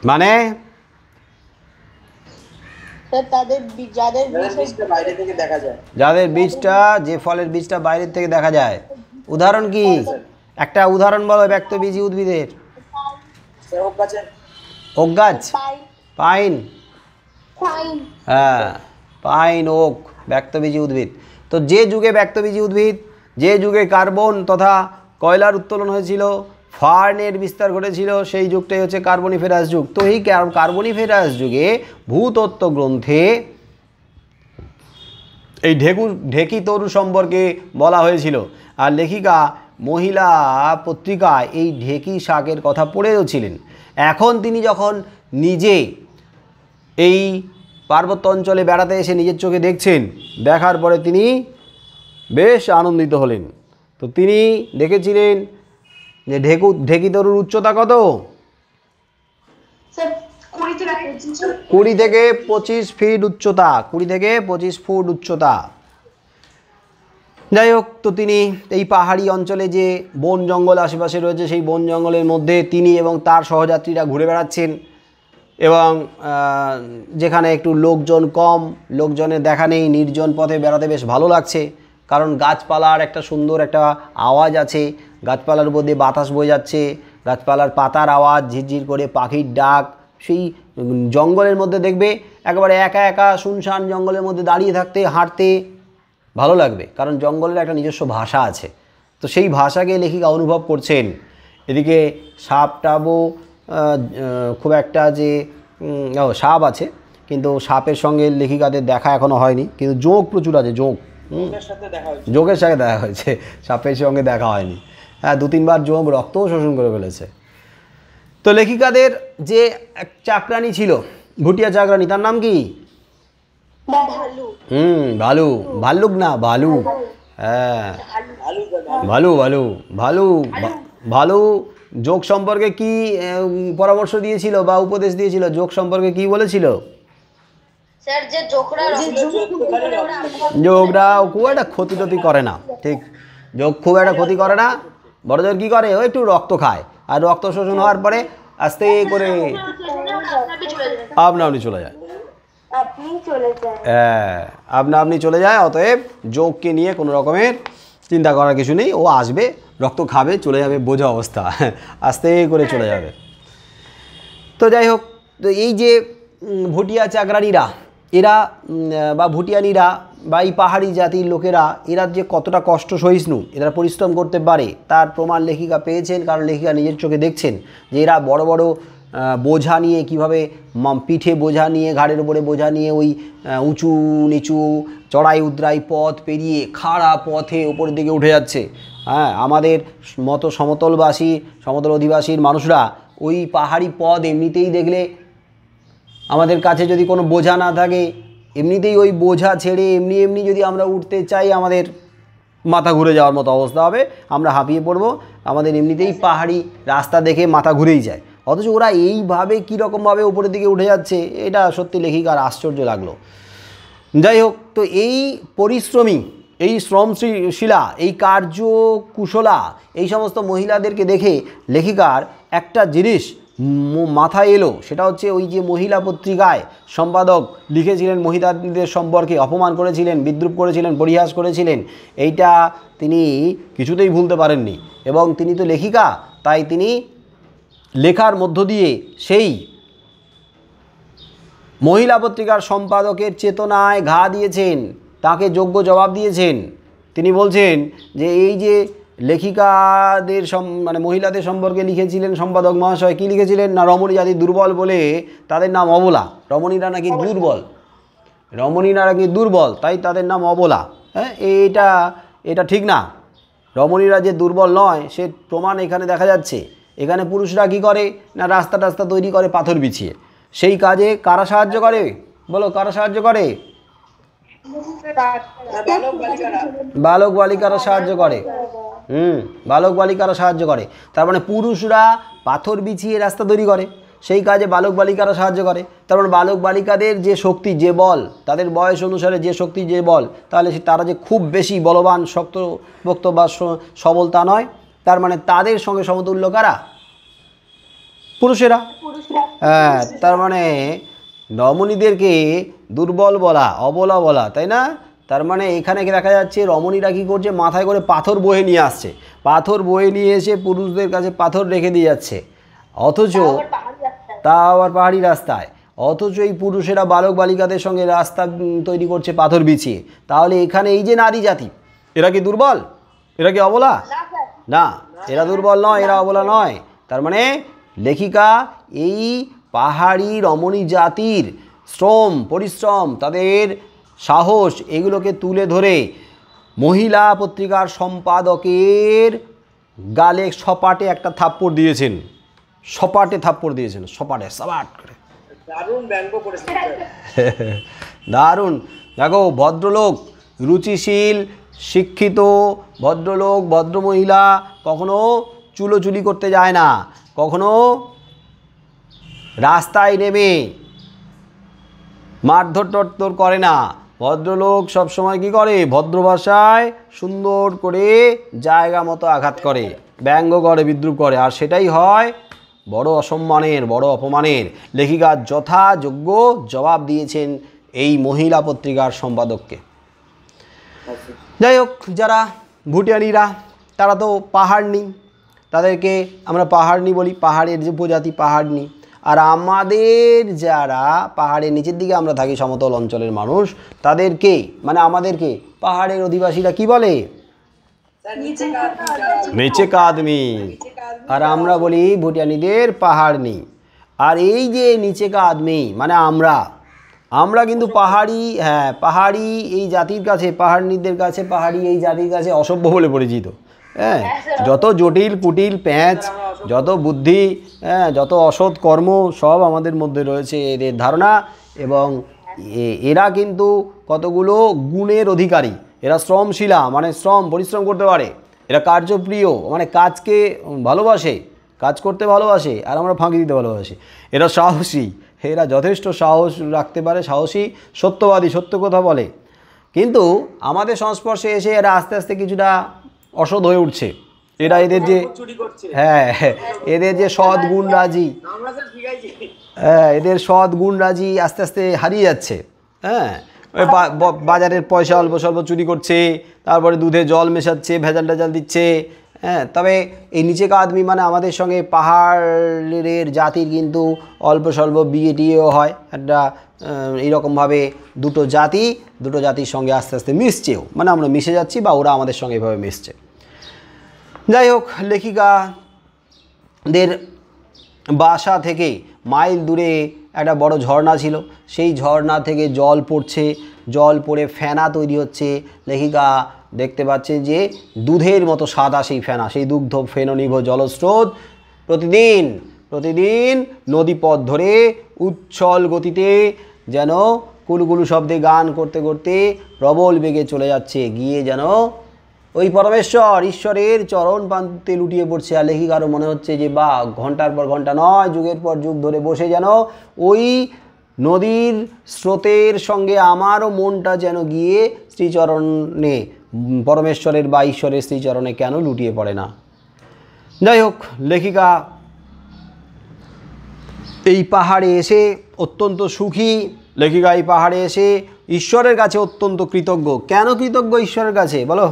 মানে যাদের বীজটা, যে ফলের বীজটা বাইরের থেকে দেখা যায়। উদাহরণ কি? একটা উদাহরণ বলো ব্যক্তবীজী উদ্ভিদের। ওক গাছ, পাইন। হ্যাঁ, পাইন, ওক ব্যক্তবীজী উদ্ভিদ। তো যে যুগে ব্যক্তবীজী উদ্ভিদ, যে যুগে কার্বন তথা কয়লার উত্তোলন হয়েছিল, ফার্নের বিস্তার ঘটেছিল, সেই যুগটাই হচ্ছে কার্বনিফেরাস যুগ। তো এই কার্বনিফেরাস যুগে ভূতত্ত্ব গ্রন্থে এই ঢেকি তরু সম্পর্কে বলা হয়েছিল। আর লেখিকা মহিলা পত্রিকায় এই ঢেকি শাকের কথা পড়েও ছিলেন। এখন তিনি যখন নিজে এই পার্বত্য অঞ্চলে বেড়াতে এসে নিজের চোখে দেখছেন, দেখার পরে তিনি বেশ আনন্দিত হলেন। তো তিনি দেখেছিলেন যে ঢেকি তরুর উচ্চতা কত? 20 থেকে 25 ফিট উচ্চতা। 20 থেকে 25 ফুট উচ্চতা। যাই হোক, তো তিনি এই পাহাড়ি অঞ্চলে যে বন জঙ্গল আশেপাশে রয়েছে, সেই বন জঙ্গলের মধ্যে তিনি এবং তার সহযাত্রীরা ঘুরে বেড়াচ্ছেন। এবং যেখানে একটু লোকজন কম, লোকজনের দেখা নেই, নির্জন পথে বেড়াতে বেশ ভালো লাগছে। কারণ গাছপালার একটা সুন্দর একটা আওয়াজ আছে, গাছপালার উপর দিয়ে বাতাস বয়ে যাচ্ছে, গাছপালার পাতার আওয়াজ, ঝিরঝির করে পাখির ডাক। সেই জঙ্গলের মধ্যে দেখবে একেবারে একা একা শুনশান জঙ্গলের মধ্যে দাঁড়িয়ে থাকতে, হাঁটতে ভালো লাগবে, কারণ জঙ্গলের একটা নিজস্ব ভাষা আছে। তো সেই ভাষাকে লেখিকা অনুভব করছেন। এদিকে সাপটাবও খুব একটা যে সাপ আছে, কিন্তু সাপের সঙ্গে লেখিকাদের দেখা এখনও হয়নি, কিন্তু জোঁক প্রচুর আছে। জোঁকের সাথে দেখা হয়েছে, সাপের সঙ্গে দেখা হয়নি। হ্যাঁ, 2-3 বার জোঁক রক্তও শোষণ করে ফেলেছে। তো লেখিকাদের যে এক চাকরানি ছিল, ভুটিয়া চাকরানি, তার নাম কি? ভালু। ভাল্লুক না, ভালু। হ্যাঁ, ভালু ভালু ভালু ভালু যোগ সম্পর্কে কি পরামর্শ দিয়েছিল বা উপদেশ দিয়েছিল? যোগ সম্পর্কে কি বলেছিল? যোগরা খুব একটা ক্ষতি টতি করে না। ঠিক, যোগ খুব একটা ক্ষতি করে না। বড়জোর কি করে, ওই একটু রক্ত খায়, আর রক্ত শোষণ হওয়ার পরে আস্তে করে আপনা আপনি চলে যায়। হ্যাঁ, আপনা আপনি চলে যায়। অতএব যোগকে নিয়ে কোনো রকমের চিন্তা করার কিছু নেই। ও আসবে, রক্ত খাবে, চলে যাবে, বোঝা অবস্থা, আস্তে করে চলে যাবে। তো যাই হোক, তো এই যে ভুটিয়া চাকরানিরা, এরা বা ভুটিয়ানিরা বা এই পাহাড়ি জাতির লোকেরা, এরা যে কতটা কষ্ট সহিষ্ণু, এরা পরিশ্রম করতে পারে, তার প্রমাণ লেখিকা পেয়েছেন। কারণ লেখিকা নিজের চোখে দেখছেন যে এরা বড় বড় বোঝা নিয়ে কীভাবে পিঠে বোঝা নিয়ে, ঘাড়ের উপরে বোঝা নিয়ে ওই উঁচু নিচু চড়াই উদ্রাই পথ পেরিয়ে খাড়া পথে উপরের দিকে উঠে যাচ্ছে। হ্যাঁ, আমাদের মতো সমতল অধিবাসীর মানুষরা ওই পাহাড়ি পথ এমনিতেই দেখলে, আমাদের কাছে যদি কোনো বোঝা না থাকে, এমনিতেই ওই বোঝা ছেড়ে এমনি যদি আমরা উঠতে চাই, আমাদের মাথা ঘুরে যাওয়ার মতো অবস্থা হবে, আমরা হাঁপিয়ে পড়ব। আমাদের এমনিতেই পাহাড়ি রাস্তা দেখে মাথা ঘুরেই যায়, অথচ ওরা এইভাবে কীরকমভাবে উপরের দিকে উঠে যাচ্ছে, এটা সত্যি লেখিকার আশ্চর্য লাগলো। যাই হোক, তো এই পরিশ্রমী এই শ্রমশীলা, এই কার্যকুশলা, এই সমস্ত মহিলাদেরকে দেখে লেখিকার একটা জিনিস মাথায় এলো, সেটা হচ্ছে ওই যে মহিলা পত্রিকায় সম্পাদক লিখেছিলেন মহিলাদের সম্পর্কে অপমান করেছিলেন, বিদ্রূপ করেছিলেন, পরিহাস করেছিলেন, এইটা তিনি কিছুতেই ভুলতে পারেননি। এবং তিনি তো লেখিকা, তাই তিনি লেখার মধ্য দিয়ে সেই মহিলা পত্রিকার সম্পাদকের চেতনায় ঘা দিয়েছেন, তাকে যোগ্য জবাব দিয়েছেন। তিনি বলছেন যে এই যে লেখিকাদের মানে মহিলাদের সম্পর্কে লিখেছিলেন সম্পাদক মহাশয়, কী লিখেছিলেন না রমণী জাতি দুর্বল বলে তাদের নাম অবলা, রমণীরা নাকি দুর্বল, রমণীরা নাকি দুর্বল তাই তাদের নাম অবলা। হ্যাঁ, এটা ঠিক না। রমণীরা যে দুর্বল নয় সে প্রমাণ এখানে দেখা যাচ্ছে। এখানে পুরুষরা কী করে না রাস্তা টাস্তা তৈরি করে পাথর বিছিয়ে, সেই কাজে কারা সাহায্য করে বলো, কারা সাহায্য করে? বালক বালিকারা সাহায্য করে। বালক বালিকারা সাহায্য করে। তার মানে পুরুষরা পাথর বিছিয়ে রাস্তা তৈরি করে, সেই কাজে বালক বালিকারা সাহায্য করে। তার মানে বালক বালিকাদের যে শক্তি, যে বল, তাদের বয়স অনুসারে যে শক্তি, যে বল, তাহলে তারা যে খুব বেশি বলবান, শক্তপোক্ত বা সবল তা নয়। তার মানে তাদের সঙ্গে সমতুল্য কারা? পুরুষেরা। হ্যাঁ, তার মানে রমণীদেরকে দুর্বল বলা, অবলা বলা, তাই না? তার মানে এখানে দেখা যাচ্ছে রমণীরা কী করছে, মাথায় করে পাথর বয়ে নিয়ে আসছে, পাথর বয়ে নিয়ে এসে পুরুষদের কাছে পাথর রেখে দিয়ে যাচ্ছে, অথচ তা আবার পাহাড়ি রাস্তায়, অথচ এই পুরুষেরা বালক বালিকাদের সঙ্গে রাস্তা তৈরি করছে পাথর বিছিয়ে। তাহলে এখানে এই যে নারী জাতি, এরা কি দুর্বল? এরা কি অবলা? না, এরা দুর্বল নয়, এরা অবলা নয়। তার মানে লেখিকা এই পাহাড়ি রমণী জাতির শ্রম, পরিশ্রম, তাদের সাহস, এগুলোকে তুলে ধরে মহিলা পত্রিকার সম্পাদকের গালে সপাটে একটা থাপ্পড় দিয়েছেন, সপাটে থাপ্পড় দিয়েছেন, সপাটে সপাট করে। দারুণ ব্যঙ্গ করেছেন, দারুণ। দেখো, ভদ্রলোক, রুচিশীল, শিক্ষিত ভদ্রলোক, ভদ্রমহিলা কখনো চুলোচুলি করতে যায় না, কখনো রাস্তায় নেমে মারধর টরধর করে না। ভদ্রলোক সবসময় কী করে, ভদ্র ভাষায় সুন্দর করে জায়গা মতো আঘাত করে, ব্যঙ্গ করে, বিদ্রূপ করে, আর সেটাই হয় বড় অসম্মানের, বড় অপমানের। লেখিকা যথাযোগ্য জবাব দিয়েছেন এই মহিলা পত্রিকার সম্পাদককে। যাই হোক, যারা ভুটিয়ানিরা তারা তো পাহাড়নি, তাদেরকে আমরা পাহাড়নি বলি, পাহাড়ের যে উপজাতি পাহাড়নি। আর আমাদের যারা পাহাড়ের নিচের দিকে আমরা থাকি, সমতল অঞ্চলের মানুষ, তাদেরকে মানে আমাদেরকে পাহাড়ের অধিবাসীরা কি বলে? নিচে কাদমি। আর আমরা বলি ভুটিয়ানিদের পাহাড়নি। আর এই যে নিচে কাদমি মানে আমরা কিন্তু পাহাড়ি, হ্যাঁ পাহাড়ি এই জাতির কাছে, পাহাড়নিদের কাছে, পাহাড়ি এই জাতির কাছে অসভ্য বলে পরিচিত। হ্যাঁ, যত জটিল কুটিল প্যাঁচ, যত বুদ্ধি, হ্যাঁ যত অসৎ কর্ম সব আমাদের মধ্যে রয়েছে এদের ধারণা। এবং এরা কিন্তু কতগুলো গুণের অধিকারী। এরা শ্রমশীলা মানে শ্রম, পরিশ্রম করতে পারে। এরা কার্যপ্রিয় মানে কাজকে ভালোবাসে, কাজ করতে ভালোবাসে, আর আমরা ফাঁকি দিতে ভালোবাসি। এরা সাহসী, এরা যথেষ্ট সাহস রাখতে পারে, সাহসী, সত্যবাদী, সত্য কথা বলে। কিন্তু আমাদের সংস্পর্শে এসে এরা আস্তে আস্তে কিছুটা অসৎ হয়ে উঠছে। এরা এদের যে, হ্যাঁ এদের যে সৎ গুণ রাজি, হ্যাঁ এদের সৎ গুণ রাজি আস্তে আস্তে হারিয়ে যাচ্ছে। হ্যাঁ, ওই বাজারের পয়সা অল্প স্বল্প চুরি করছে, তারপরে দুধে জল মেশাচ্ছে, ভেজাল টেজাল দিচ্ছে। হ্যাঁ, তবে এই নিচে কাদমি মানে আমাদের সঙ্গে পাহাড়ের জাতির কিন্তু অল্প স্বল্প বিয়ে টিয়েও হয়। একটা এইরকমভাবে দুটো জাতির সঙ্গে আস্তে আস্তে মিশছেও, মানে আমরা মিশে যাচ্ছি বা ওরা আমাদের সঙ্গে এভাবে মিশছে। যাই হোক, লেখিকাদের বাসা থেকে মাইল দূরে একটা বড় ঝর্ণা ছিল, সেই ঝর্ণা থেকে জল পড়ছে, জল পড়ে ফেনা তৈরি হচ্ছে। লেখিকা দেখতে পাচ্ছে যে দুধের মতো সাদা সেই ফেনা, সেই দুগ্ধ ফেননিভ জলস্রোত প্রতিদিন নদীপথ ধরে উচ্ছল গতিতে যেন কুলুকুলু শব্দে গান করতে করতে প্রবল বেগে চলে যাচ্ছে, গিয়ে যেন ওই পরমেশ্বর ঈশ্বরের চরণ প্রান্তে লুটিয়ে পড়ছে। আর লেখিকারও মনে হচ্ছে যে বা ঘন্টার পর ঘন্টা নয়, যুগের পর যুগ ধরে বসে যেন ওই নদীর স্রোতের সঙ্গে আমারও মনটা যেন গিয়ে শ্রীচরণে, পরমেশ্বরের বা ঈশ্বরের শ্রীচরণে কেন লুটিয়ে পড়ে না। যাই হোক, লেখিকা এই পাহাড়ে এসে অত্যন্ত সুখী। লেখিকা এই পাহাড়ে এসে ঈশ্বরের কাছে অত্যন্ত কৃতজ্ঞ। কেন কৃতজ্ঞ ঈশ্বরের কাছে বলো?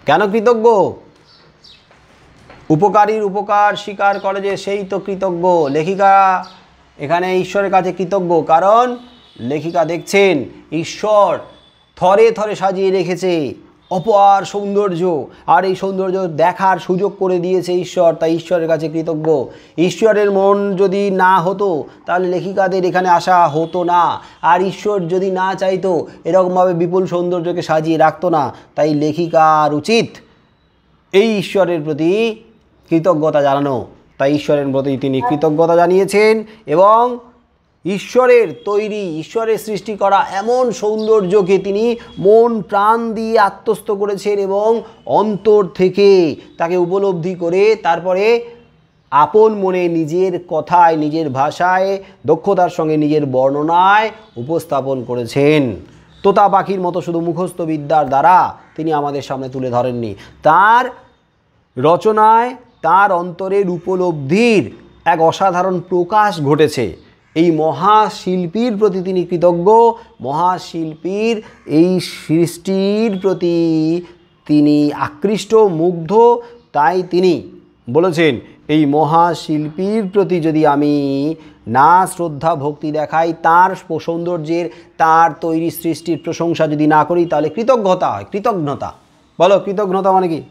কেন কৃতজ্ঞ? উপকারীর উপকার স্বীকার করে যে সেই তো কৃতজ্ঞ। লেখিকা এখানে ঈশ্বরের কাছে কৃতজ্ঞ, কারণ লেখিকা দেখছেন ঈশ্বর থরে থরে সাজিয়ে রেখেছে অপার সৌন্দর্য, আর এই সৌন্দর্য দেখার সুযোগ করে দিয়েছে ঈশ্বর, তাই ঈশ্বরের কাছে কৃতজ্ঞ। ঈশ্বরের মন যদি না হতো তাহলে লেখিকাদের এখানে আসা হতো না, আর ঈশ্বর যদি না চাইতো এরকমভাবে বিপুল সৌন্দর্যকে সাজিয়ে রাখতো না। তাই লেখিকার উচিত এই ঈশ্বরের প্রতি কৃতজ্ঞতা জানানো। তাই ঈশ্বরের প্রতি তিনি কৃতজ্ঞতা জানিয়েছেন এবং ঈশ্বরের তৈরি, ঈশ্বরের সৃষ্টি করা এমন সৌন্দর্যকে তিনি মন প্রাণ দিয়ে আত্মস্থ করেছেন এবং অন্তর থেকে তাকে উপলব্ধি করে তারপরে আপন মনে নিজের কথায়, নিজের ভাষায়, দক্ষতার সঙ্গে নিজের বর্ণনায় উপস্থাপন করেছেন। তোতা পাখির মতো শুধু মুখস্থ বিদ্যার দ্বারা তিনি আমাদের সামনে তুলে ধরেননি। তার রচনায় তার অন্তরের উপলব্ধির এক অসাধারণ প্রকাশ ঘটেছে। এই মহাশিল্পীর প্রতি তিনি কৃতজ্ঞ। মহাশিল্পীর এই সৃষ্টির প্রতি তিনি আকৃষ্ট, মুগ্ধ। তাই তিনি বলেছেন, এই মহাশিল্পীর প্রতি যদি আমি না শ্রদ্ধা ভক্তি দেখাই, তার সৌন্দর্যের, তার তৈরি সৃষ্টির প্রশংসা যদি না করি, তাহলে কৃতজ্ঞতা হয়। কৃতজ্ঞতা বলো, কৃতজ্ঞতা মানে কি?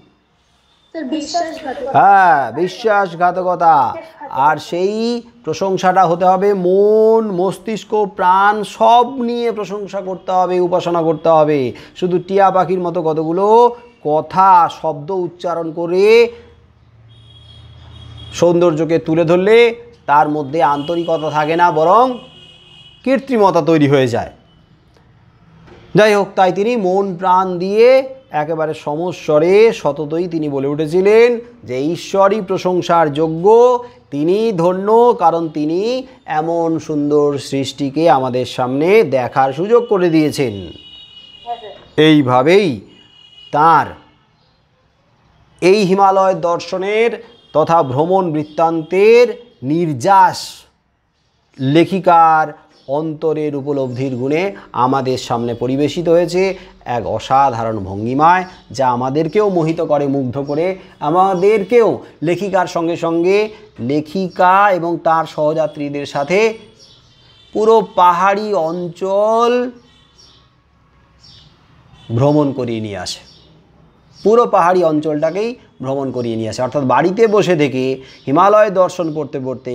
হ্যাঁ, বিশ্বাসঘাতকতা। আর সেই প্রশংসাটা হতে হবে মন, মস্তিষ্ক, প্রাণ সব নিয়ে প্রশংসা করতে হবে, উপাসনা করতে হবে। শুধু টিয়া পাখির মতো কতগুলো কথা, শব্দ উচ্চারণ করে সৌন্দর্যকে তুলে ধরলে তার মধ্যে আন্তরিকতা থাকে না, বরং কৃত্রিমতা তৈরি হয়ে যায়। যাই হোক, তাই তিনি মন প্রাণ দিয়ে একেবারে সমস্বরে সততই তিনি বলে উঠেছিলেন যে ঈশ্বরই প্রশংসার যোগ্য, তিনি ধন্য, কারণ তিনি এমন সুন্দর সৃষ্টিকে আমাদের সামনে দেখার সুযোগ করে দিয়েছেন। এইভাবেই তার এই হিমালয় দর্শনের তথা ভ্রমণ বৃত্তান্তের নির্যাস লেখিকার অন্তরের উপলব্ধির গুণে আমাদের সামনে পরিবেশিত হয়েছে এক অসাধারণ ভঙ্গিমায়, যা আমাদেরকেও মোহিত করে, মুগ্ধ করে। আমাদেরকেও লেখিকার সঙ্গে সঙ্গে লেখিকা এবং তার সহযাত্রীদের সাথে পুরো পাহাড়ি অঞ্চল ভ্রমণ করিয়ে নিয়ে আসে। পুরো পাহাড়ি অঞ্চলটাকেই ভ্রমণ করিয়ে নিয়ে আসে। অর্থাৎ বাড়িতে বসে থেকে হিমালয় দর্শন করতে করতে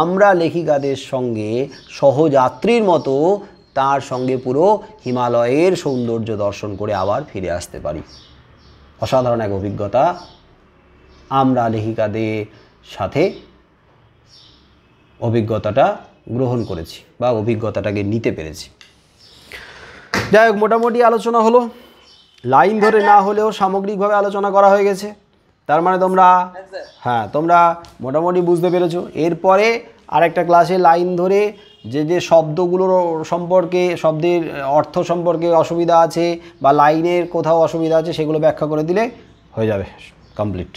আমরা লেখিকাদের সঙ্গে সহযাত্রীর মতো তার সঙ্গে পুরো হিমালয়ের সৌন্দর্য দর্শন করে আবার ফিরে আসতে পারি। অসাধারণ এক অভিজ্ঞতা আমরা লেখিকাদের সাথে অভিজ্ঞতাটা গ্রহণ করেছি বা অভিজ্ঞতাটাকে নিতে পেরেছি। যাই হোক, মোটামুটি আলোচনা হলো, লাইন ধরে না হলেও সামগ্রিকভাবে আলোচনা করা হয়ে গেছে। তার মানে তোমরা মোটামুটি বুঝতে পেরেছো। এরপরে আরেকটা ক্লাসে লাইন ধরে যে যে শব্দগুলোর সম্পর্কে, শব্দের অর্থ সম্পর্কে অসুবিধা আছে বা লাইনের কোথাও অসুবিধা আছে, সেগুলো ব্যাখ্যা করে দিলে হয়ে যাবে কমপ্লিট।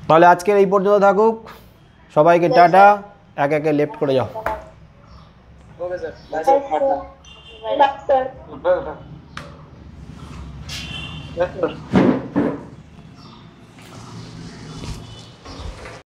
তাহলে আজকের এই পর্যন্ত থাকুক। সবাইকে টাটা। একে একে লেফট করে যাও। Yes, sir.